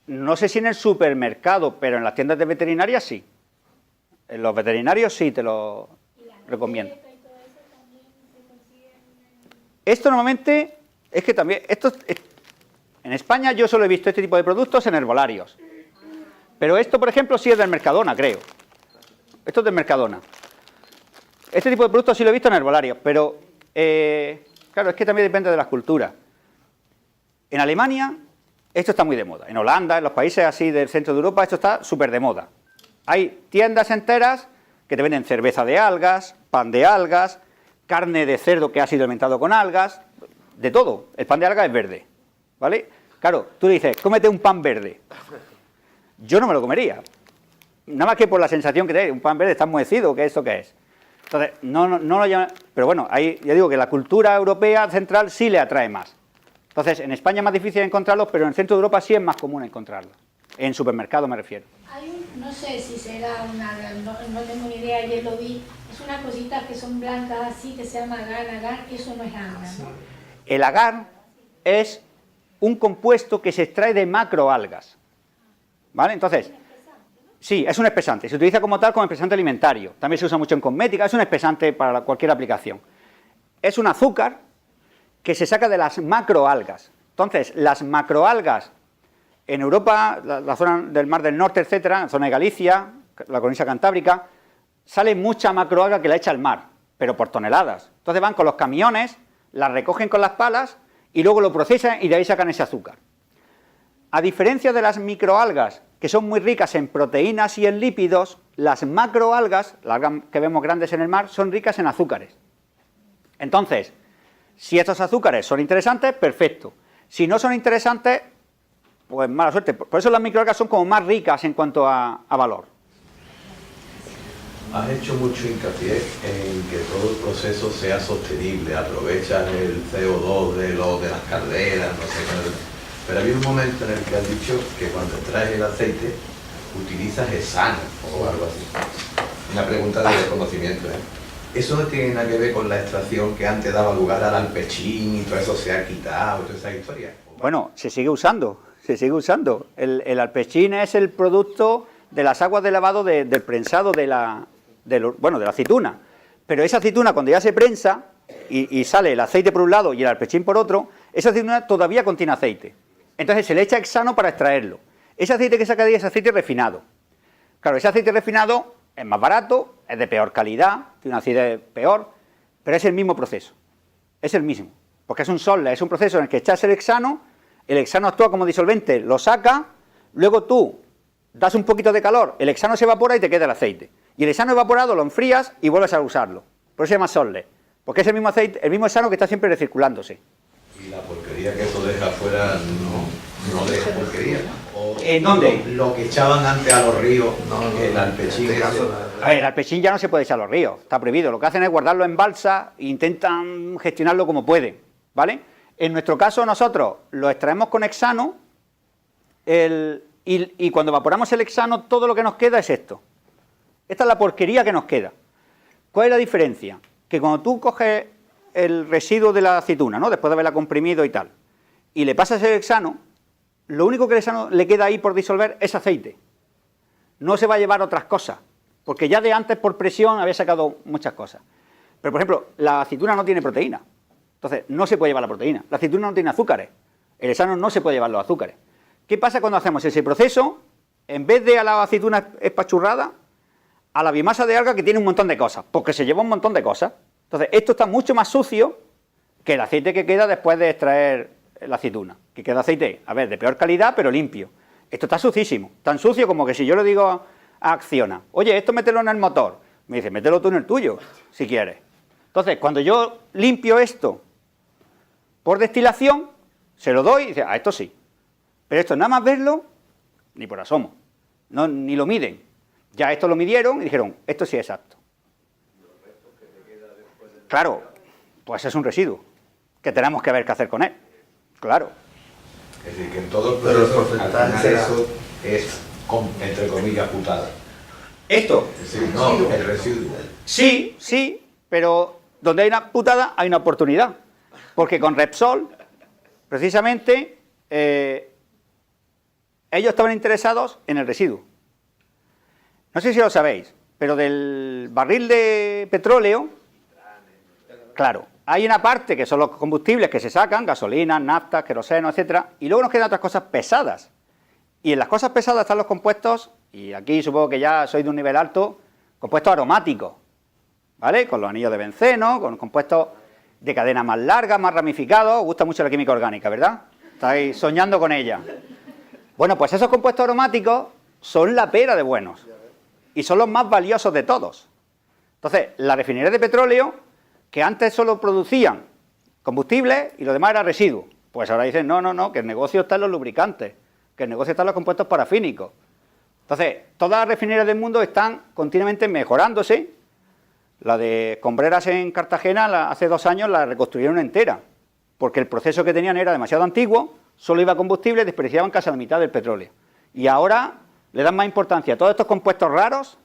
No sé si en el supermercado, pero en las tiendas de veterinarias sí. En los veterinarios sí te lo recomiendo. Esto normalmente es que también en España yo solo he visto este tipo de productos en herbolarios. Pero esto, por ejemplo, sí es del Mercadona, creo. Esto es del Mercadona. Este tipo de productos sí lo he visto en herbolarios, pero claro, es que también depende de las culturas. En Alemania esto está muy de moda. En Holanda, en los países así del centro de Europa, esto está súper de moda. Hay tiendas enteras que te venden cerveza de algas, pan de algas, carne de cerdo que ha sido alimentado con algas, de todo. El pan de algas es verde, ¿vale? Claro, tú le dices, cómete un pan verde. Yo no me lo comería. Nada más que por la sensación que tiene, un pan verde está enmohecido, ¿qué es esto que es? Entonces, no lo llaman... Pero bueno, ahí ya digo que la cultura europea central sí le atrae más. Entonces, en España es más difícil encontrarlos, pero en el centro de Europa sí es más común encontrarlos. En supermercados me refiero. No sé si será no tengo ni idea, ayer lo vi. Es una cosita que son blancas así, que se llama agar, eso no es alga, ¿no? El agar es un compuesto que se extrae de macroalgas. ¿Vale? Entonces, sí, es un espesante. Se utiliza como tal como espesante alimentario. También se usa mucho en cosmética, es un espesante para cualquier aplicación. Es un azúcar que se saca de las macroalgas. Entonces, las macroalgas en Europa, la zona del Mar del Norte, etcétera, la zona de Galicia, la cornisa cantábrica, sale mucha macroalga que la echa al mar, pero por toneladas. Entonces van con los camiones, la recogen con las palas y luego lo procesan y de ahí sacan ese azúcar. A diferencia de las microalgas, que son muy ricas en proteínas y en lípidos, las macroalgas, las algas que vemos grandes en el mar, son ricas en azúcares. Entonces, si estos azúcares son interesantes, perfecto. Si no son interesantes, pues mala suerte. Por eso las microalgas son como más ricas en cuanto a valor. Has hecho mucho hincapié en que todo el proceso sea sostenible, aprovechas el CO2 de las calderas, no sé qué. Pero había un momento en el que has dicho que cuando extraes el aceite utilizas hexano o algo así. Una pregunta de desconocimiento, ¿eh? Eso no tiene nada que ver con la extracción que antes daba lugar al alpechín y todo eso se ha quitado, toda esa historia. Bueno, se sigue usando, se sigue usando. El alpechín es el producto de las aguas de lavado del prensado de la aceituna. Pero esa aceituna, cuando ya se prensa y sale el aceite por un lado y el alpechín por otro, esa aceituna todavía contiene aceite. Entonces se le echa hexano para extraerlo. Ese aceite que saca de ahí es aceite refinado. Claro, ese aceite refinado es más barato, es de peor calidad, tiene una acidez peor, pero es el mismo proceso. Es el mismo. Porque es un solvent, es un proceso en el que echas el hexano actúa como disolvente, lo saca, luego tú das un poquito de calor, el hexano se evapora y te queda el aceite. Y el hexano evaporado lo enfrías y vuelves a usarlo. Por eso se llama solvent, porque es el mismo aceite, el mismo hexano que está siempre recirculándose. Y la porquería que eso deja afuera no deja porquería, ¿no? ¿En dónde? Lo que echaban antes a los ríos, el alpechín. A ver, el alpechín ya no se puede echar a los ríos, está prohibido. Lo que hacen es guardarlo en balsa e intentan gestionarlo como pueden, ¿vale? En nuestro caso nosotros lo extraemos con hexano y cuando evaporamos el hexano todo lo que nos queda es esto. Esta es la porquería que nos queda. ¿Cuál es la diferencia? Que cuando tú coges el residuo de la aceituna, ¿no?, después de haberla comprimido y tal, y le pasas el hexano, lo único que el hexano le queda ahí por disolver es aceite. No se va a llevar otras cosas, porque ya de antes por presión había sacado muchas cosas. Pero, por ejemplo, la aceituna no tiene proteína, entonces no se puede llevar la proteína. La aceituna no tiene azúcares, el hexano no se puede llevar los azúcares. ¿Qué pasa cuando hacemos ese proceso? En vez de a la aceituna espachurrada, a la biomasa de alga que tiene un montón de cosas, porque se lleva un montón de cosas. Entonces, esto está mucho más sucio que el aceite que queda después de extraer la aceituna, que queda aceite, a ver, de peor calidad, pero limpio. Esto está sucísimo, tan sucio como que si yo le digo a Acciona, oye, esto mételo en el motor, me dice, mételo tú en el tuyo, si quieres. Entonces, cuando yo limpio esto por destilación, se lo doy y dice, esto sí. Pero esto nada más verlo, ni por asomo, no, ni lo miden. Ya esto lo midieron y dijeron, esto sí es exacto. Claro, pues es un residuo, que tenemos que ver qué hacer con él. Claro. Es decir, que en todo el proceso, al final eso es, entre comillas, putada. ¿Esto? Es decir, no, el residuo. Sí, sí, pero donde hay una putada hay una oportunidad. Porque con Repsol, precisamente, ellos estaban interesados en el residuo. No sé si lo sabéis, pero del barril de petróleo, claro, hay una parte que son los combustibles que se sacan, gasolina, nafta, queroseno, etcétera, y luego nos quedan otras cosas pesadas. Y en las cosas pesadas están los compuestos, y aquí supongo que ya soy de un nivel alto, compuestos aromáticos, ¿vale? Con los anillos de benceno, con compuestos de cadena más larga, más ramificados. Os gusta mucho la química orgánica, ¿verdad? Estáis soñando con ella. Bueno, pues esos compuestos aromáticos son la pera de buenos, y son los más valiosos de todos. Entonces, las refinerías de petróleo, que antes solo producían combustible y lo demás era residuo, pues ahora dicen, no, que el negocio está en los lubricantes, que el negocio está en los compuestos parafínicos. Entonces, todas las refinerías del mundo están continuamente mejorándose. La de Combreras en Cartagena, hace 2 años, la reconstruyeron entera, porque el proceso que tenían era demasiado antiguo, solo iba a combustible y desperdiciaban casi la mitad del petróleo. Y ahora le dan más importancia a todos estos compuestos raros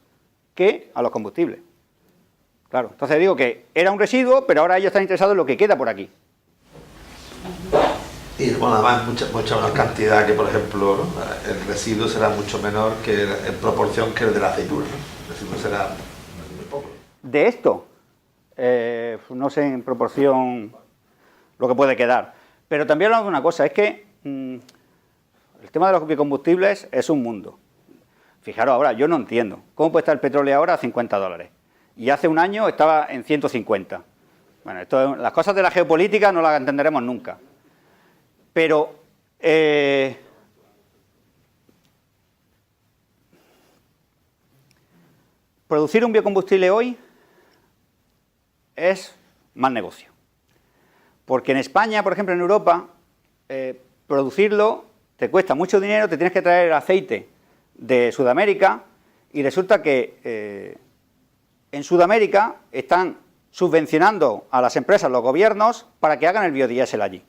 que a los combustibles. Claro, entonces digo que era un residuo, pero ahora ellos están interesados en lo que queda por aquí. Y bueno, además mucha menor cantidad que, por ejemplo, ¿no?, el residuo será mucho menor que en proporción que el de la aceituna, ¿no? El residuo será muy poco. De esto, no sé en proporción lo que puede quedar, Pero también hablamos de una cosa, es que el tema de los biocombustibles es un mundo. Fijaros ahora, yo no entiendo, ¿cómo puede estar el petróleo ahora a $50? Y hace un año estaba en 150. Bueno, las cosas de la geopolítica no las entenderemos nunca. Pero producir un biocombustible hoy es mal negocio. Porque en España, por ejemplo, en Europa, producirlo te cuesta mucho dinero, te tienes que traer aceite de Sudamérica y resulta que en Sudamérica están subvencionando a las empresas, los gobiernos, para que hagan el biodiesel allí.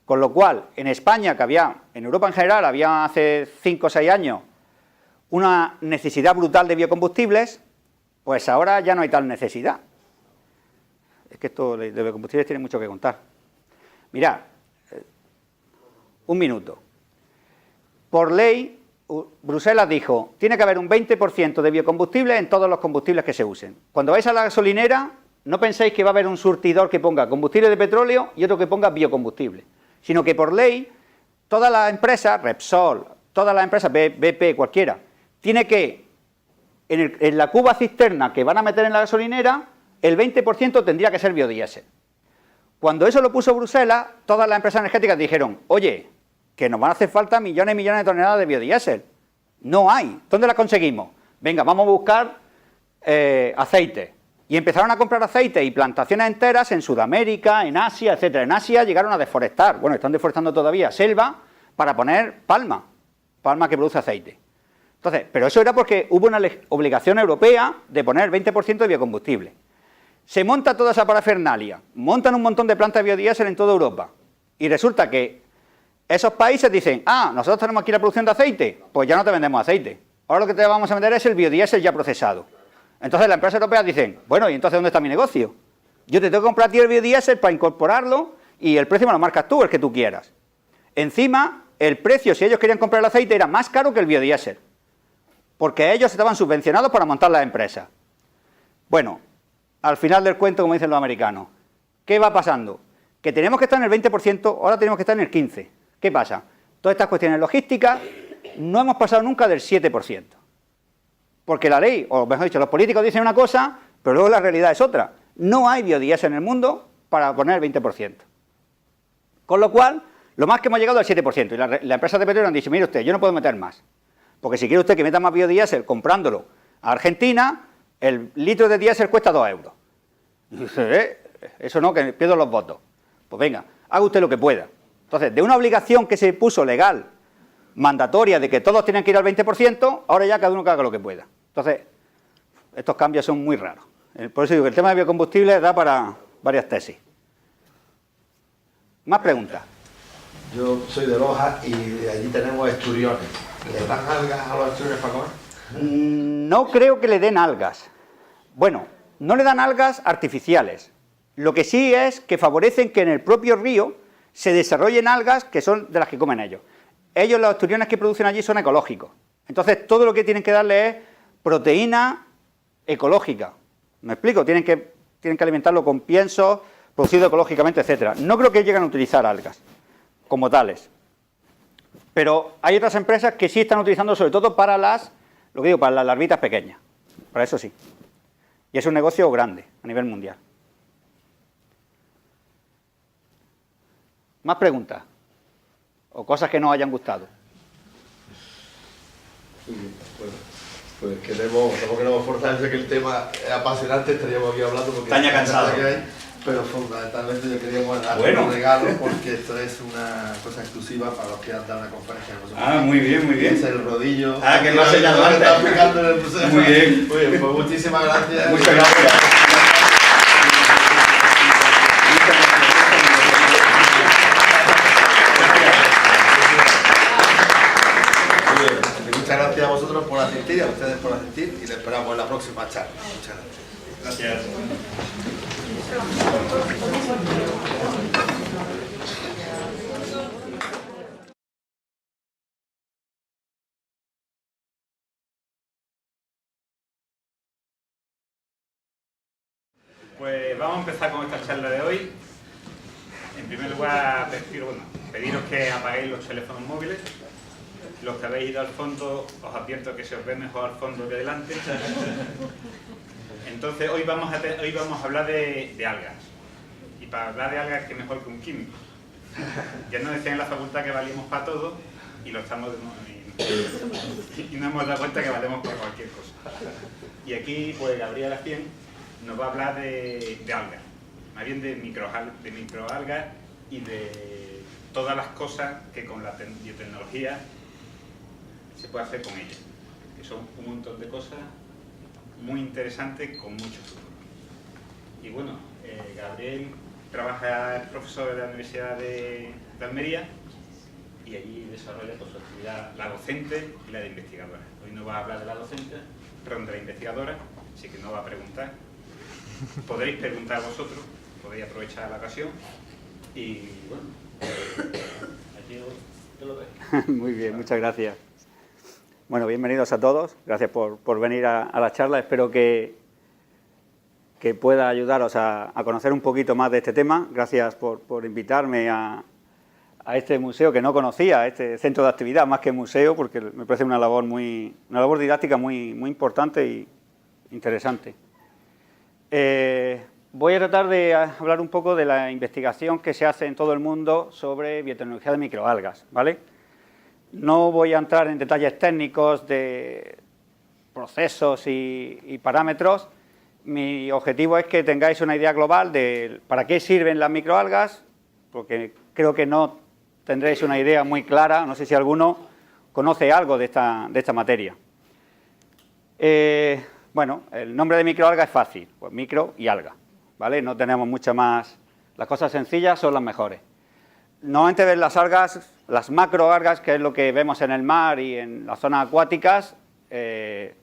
Con lo cual, en España, que había, en Europa en general, había hace 5 o 6 años una necesidad brutal de biocombustibles, pues ahora ya no hay tal necesidad. Es que esto de biocombustibles tiene mucho que contar. Mirad, un minuto. Por ley, Bruselas dijo, tiene que haber un 20% de biocombustible en todos los combustibles que se usen. Cuando vais a la gasolinera, no penséis que va a haber un surtidor que ponga combustible de petróleo y otro que ponga biocombustible, sino que por ley, todas las empresas, Repsol, todas las empresas, BP, cualquiera, tiene que, en la cuba cisterna que van a meter en la gasolinera, el 20% tendría que ser biodiesel. Cuando eso lo puso Bruselas, todas las empresas energéticas dijeron, oye, que nos van a hacer falta millones y millones de toneladas de biodiesel. No hay. ¿Dónde las conseguimos? Venga, vamos a buscar aceite. Y empezaron a comprar aceite y plantaciones enteras en Sudamérica, en Asia, etcétera. En Asia llegaron a deforestar, bueno, están deforestando todavía, selva, para poner palma que produce aceite. Entonces, pero eso era porque hubo una obligación europea de poner el 20% de biocombustible. Se monta toda esa parafernalia, montan un montón de plantas de biodiesel en toda Europa, y resulta que esos países dicen, nosotros tenemos aquí la producción de aceite, pues ya no te vendemos aceite. Ahora lo que te vamos a vender es el biodiesel ya procesado. Entonces las empresas europeas dicen, bueno, ¿y entonces dónde está mi negocio? Yo te tengo que comprar a ti el biodiesel para incorporarlo y el precio me lo marcas tú, el que tú quieras. Encima, el precio, si ellos querían comprar el aceite, era más caro que el biodiesel, porque ellos estaban subvencionados para montar las empresas. Bueno, al final del cuento, como dicen los americanos, ¿qué va pasando? Que tenemos que estar en el 20%, ahora tenemos que estar en el 15%. ¿Qué pasa? Todas estas cuestiones logísticas no hemos pasado nunca del 7%. Porque la ley, o mejor dicho, los políticos dicen una cosa, pero luego la realidad es otra. No hay biodiesel en el mundo para poner el 20%. Con lo cual, lo más que hemos llegado al 7%. Y la empresa de petróleo han dicho, mire usted, yo no puedo meter más. Porque si quiere usted que meta más biodiesel comprándolo a Argentina, el litro de diésel cuesta 2 euros. Y dice, eso no, que pierdo los votos. Pues venga, haga usted lo que pueda. Entonces, de una obligación que se puso legal, mandatoria, de que todos tienen que ir al 20%, ahora ya cada uno que haga lo que pueda. Entonces, estos cambios son muy raros. Por eso digo que el tema de biocombustibles da para varias tesis. ¿Más preguntas? Yo soy de Loja y allí tenemos esturiones. ¿Le dan algas a los esturiones para comer? No creo que le den algas. Bueno, no le dan algas artificiales. Lo que sí es que favorecen que en el propio río se desarrollen algas que son de las que comen ellos. Ellos, los esturiones que producen allí, son ecológicos. Entonces, todo lo que tienen que darle es proteína ecológica. ¿Me explico? Tienen que alimentarlo con piensos producidos ecológicamente, etcétera. No creo que lleguen a utilizar algas como tales. Pero hay otras empresas que sí están utilizando, sobre todo para las larvitas pequeñas. Para eso sí. Y es un negocio grande a nivel mundial. ¿Más preguntas? ¿O cosas que nos hayan gustado? Bueno, pues queremos forzar, sé que el tema es apasionante, estaríamos aquí hablando porque Están ya cansados. Pero fundamentalmente yo queríamos dar un regalo porque esto es una cosa exclusiva para los que han dado una conferencia. Muy bien, muy bien. Es el rodillo. Que lo has sellado antes. Está aplicando en el museo. Muy bien. Muy bien, pues muchísimas gracias. Muchas gracias. Muchas gracias a vosotros por asistir y a ustedes por asistir y les esperamos en la próxima charla. Muchas gracias. Gracias. Pues vamos a empezar con esta charla de hoy. En primer lugar, pediros que apaguéis los teléfonos móviles. Los que habéis ido al fondo, os advierto que se os ve mejor al fondo que delante. Entonces, hoy vamos a hablar de algas. Y para hablar de algas, ¿qué mejor que un químico? Ya nos decían en la facultad que valíamos para todo y lo estamos y nos hemos dado cuenta que valemos para cualquier cosa. Y aquí, pues, Gabriel Acien nos va a hablar de algas, más bien de microalgas y de todas las cosas que con la biotecnología se puede hacer con ellas, que son un montón de cosas muy interesantes con mucho futuro. Y bueno, Gabriel es profesor de la Universidad de Almería y allí desarrolla su actividad, la docente y la de investigadora. Hoy no va a hablar de la docente, perdón, de la investigadora, así que no va a preguntar. Podréis preguntar vosotros, podéis aprovechar la ocasión y bueno, aquí yo lo veo. Muy bien, muchas gracias. Bueno, bienvenidos a todos, gracias por venir a la charla, espero que pueda ayudaros a conocer un poquito más de este tema. Gracias por invitarme a este museo que no conocía, a este centro de actividad, más que museo, porque me parece una labor didáctica muy importante y interesante. Voy a tratar de hablar un poco de la investigación que se hace en todo el mundo sobre biotecnología de microalgas, ¿vale? No voy a entrar en detalles técnicos de procesos y parámetros. Mi objetivo es que tengáis una idea global de para qué sirven las microalgas, porque creo que no tendréis una idea muy clara, no sé si alguno conoce algo de esta materia. Bueno, el nombre de microalga es fácil, pues micro y alga, ¿vale? No tenemos mucha más, las cosas sencillas son las mejores. Normalmente ven las algas, las macroalgas, que es lo que vemos en el mar y en las zonas acuáticas, las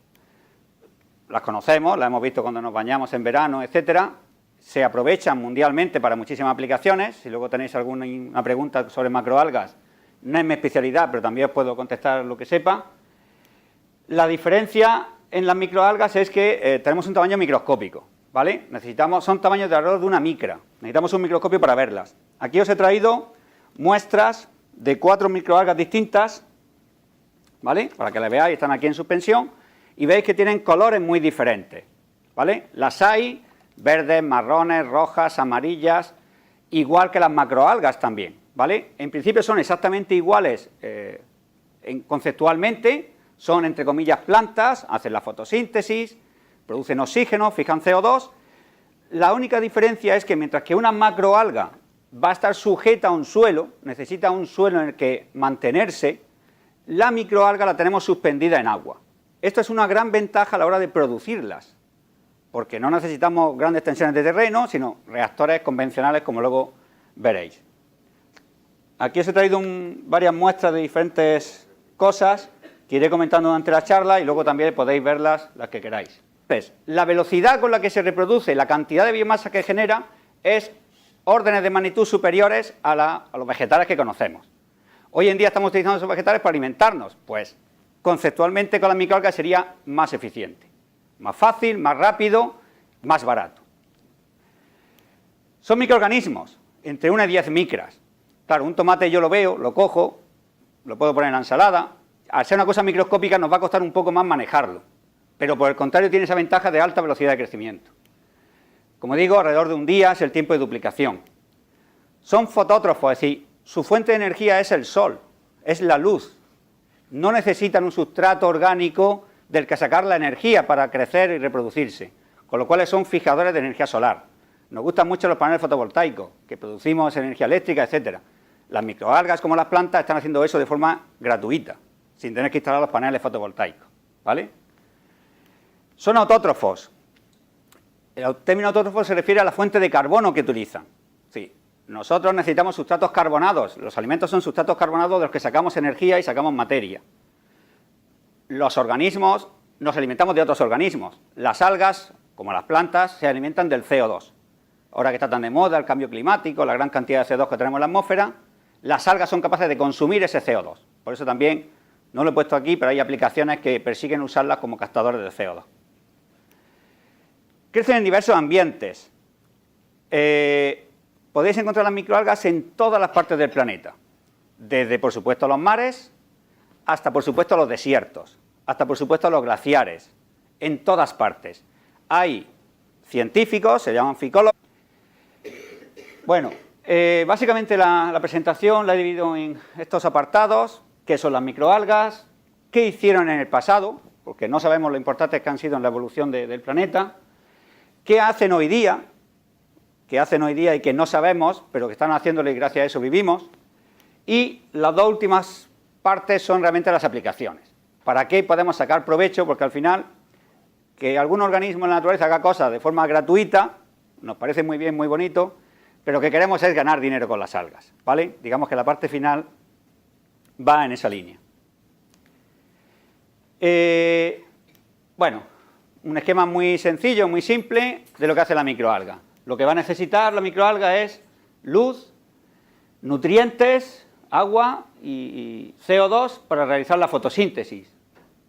conocemos, las hemos visto cuando nos bañamos en verano, etcétera. Se aprovechan mundialmente para muchísimas aplicaciones. Si luego tenéis alguna pregunta sobre macroalgas, no es mi especialidad, pero también os puedo contestar lo que sepa. La diferencia en las microalgas es que tenemos un tamaño microscópico, ¿vale? Son tamaños de alrededor de una micra. Necesitamos un microscopio para verlas. Aquí os he traído muestras de 4 microalgas distintas, ¿vale? Para que las veáis, están aquí en suspensión, y veis que tienen colores muy diferentes, ¿vale? Las hay verdes, marrones, rojas, amarillas, igual que las macroalgas también, ¿vale? En principio son exactamente iguales conceptualmente, son entre comillas plantas, hacen la fotosíntesis, producen oxígeno, fijan CO2. La única diferencia es que mientras que una macroalga va a estar sujeta a un suelo, necesita un suelo en el que mantenerse, la microalga la tenemos suspendida en agua. Esto es una gran ventaja a la hora de producirlas, porque no necesitamos grandes tensiones de terreno, sino reactores convencionales, como luego veréis. Aquí os he traído varias muestras de diferentes cosas que iré comentando durante la charla y luego también podéis verlas las que queráis. Entonces, la velocidad con la que se reproduce, la cantidad de biomasa que genera, es órdenes de magnitud superiores a los vegetales que conocemos. Hoy en día estamos utilizando esos vegetales para alimentarnos, pues conceptualmente con las microalgas sería más eficiente, más fácil, más rápido, más barato. Son microorganismos, entre 1 y 10 micras. Claro, un tomate yo lo veo, lo cojo, lo puedo poner en la ensalada. Al ser una cosa microscópica nos va a costar un poco más manejarlo, pero por el contrario tiene esa ventaja de alta velocidad de crecimiento. Como digo, alrededor de un día es el tiempo de duplicación. Son fotótrofos, es decir, su fuente de energía es el sol, es la luz. No necesitan un sustrato orgánico del que sacar la energía para crecer y reproducirse, con lo cual son fijadores de energía solar. Nos gustan mucho los paneles fotovoltaicos, que producimos energía eléctrica, etcétera. Las microalgas, como las plantas, están haciendo eso de forma gratuita, sin tener que instalar los paneles fotovoltaicos, ¿vale? Son autótrofos. El término autótrofo se refiere a la fuente de carbono que utilizan. Sí, nosotros necesitamos sustratos carbonados. Los alimentos son sustratos carbonados de los que sacamos energía y sacamos materia. Los organismos nos alimentamos de otros organismos. Las algas, como las plantas, se alimentan del CO2. Ahora que está tan de moda el cambio climático, la gran cantidad de CO2 que tenemos en la atmósfera, las algas son capaces de consumir ese CO2. Por eso también, no lo he puesto aquí, pero hay aplicaciones que persiguen usarlas como captadores de CO2. Crecen en diversos ambientes. podéis encontrar las microalgas en todas las partes del planeta. Desde, por supuesto, los mares, hasta, por supuesto, los desiertos, hasta, por supuesto, los glaciares. En todas partes. Hay científicos, se llaman ficólogos. Bueno, básicamente la presentación la he dividido en estos apartados, qué son las microalgas, qué hicieron en el pasado, porque no sabemos lo importantes que han sido en la evolución del planeta, qué hacen hoy día y que no sabemos, pero que están haciéndolo y gracias a eso vivimos, y las dos últimas partes son realmente las aplicaciones. ¿Para qué podemos sacar provecho? Porque al final, que algún organismo en la naturaleza haga cosas de forma gratuita, nos parece muy bien, muy bonito, pero lo que queremos es ganar dinero con las algas, ¿vale? Digamos que la parte final va en esa línea. Bueno, un esquema muy sencillo, muy simple de lo que hace la microalga. Lo que va a necesitar la microalga es luz, nutrientes, agua y CO2 para realizar la fotosíntesis.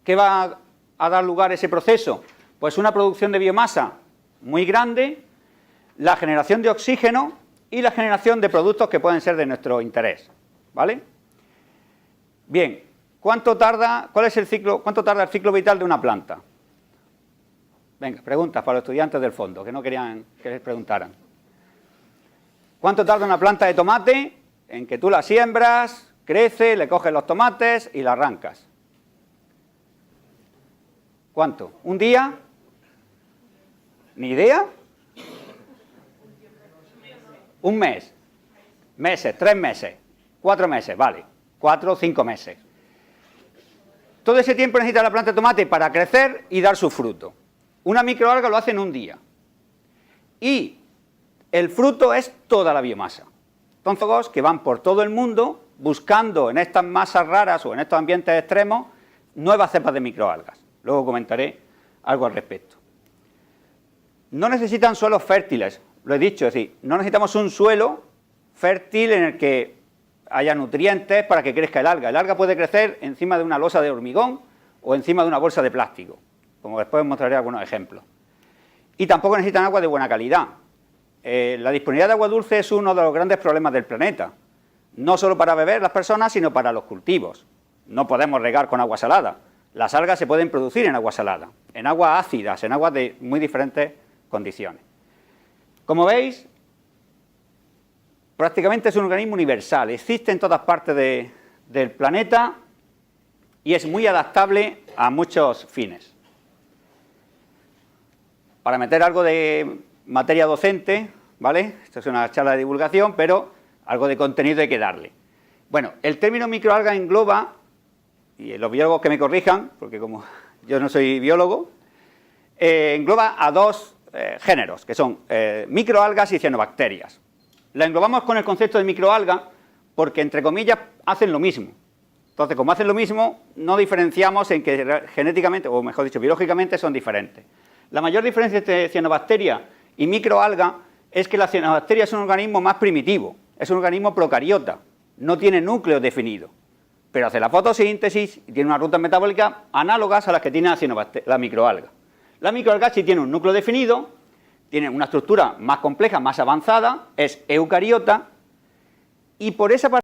¿Qué va a dar lugar a ese proceso? Pues una producción de biomasa muy grande, la generación de oxígeno y la generación de productos que pueden ser de nuestro interés, ¿vale? Bien, ¿cuánto tarda el ciclo vital de una planta? Venga, preguntas para los estudiantes del fondo, que no querían que les preguntaran. ¿Cuánto tarda una planta de tomate en que tú la siembras, crece, le coges los tomates y la arrancas? ¿Cuánto? ¿Un día? ¿Ni idea? ¿Un mes? ¿Meses? ¿3 meses? ¿4 meses? Vale. 4 o 5 meses. Todo ese tiempo necesita la planta de tomate para crecer y dar su fruto. Una microalga lo hace en un día. Y el fruto es toda la biomasa. Entonces, que van por todo el mundo buscando en estas masas raras o en estos ambientes extremos nuevas cepas de microalgas. Luego comentaré algo al respecto. No necesitan suelos fértiles, lo he dicho, es decir, no necesitamos un suelo fértil en el que haya nutrientes para que crezca el alga. El alga puede crecer encima de una losa de hormigón o encima de una bolsa de plástico, como después os mostraré algunos ejemplos. Y tampoco necesitan agua de buena calidad. La disponibilidad de agua dulce es uno de los grandes problemas del planeta, no solo para beber las personas, sino para los cultivos. No podemos regar con agua salada. Las algas se pueden producir en agua salada, en aguas ácidas, en aguas de muy diferentes condiciones. Como veis, prácticamente es un organismo universal, existe en todas partes del planeta y es muy adaptable a muchos fines. Para meter algo de materia docente, ¿vale? Esto es una charla de divulgación, pero algo de contenido hay que darle. Bueno, el término microalga engloba, y los biólogos que me corrijan, porque como yo no soy biólogo, engloba a dos géneros, que son microalgas y cianobacterias. La englobamos con el concepto de microalga porque, entre comillas, hacen lo mismo. Entonces, como hacen lo mismo, no diferenciamos en que genéticamente, o mejor dicho, biológicamente son diferentes. La mayor diferencia entre cianobacteria y microalga es que la cianobacteria es un organismo más primitivo, es un organismo procariota, no tiene núcleo definido, pero hace la fotosíntesis y tiene unas rutas metabólicas análogas a las que tiene la microalga. La microalga sí tiene un núcleo definido, tiene una estructura más compleja, más avanzada, es eucariota, y por esa parte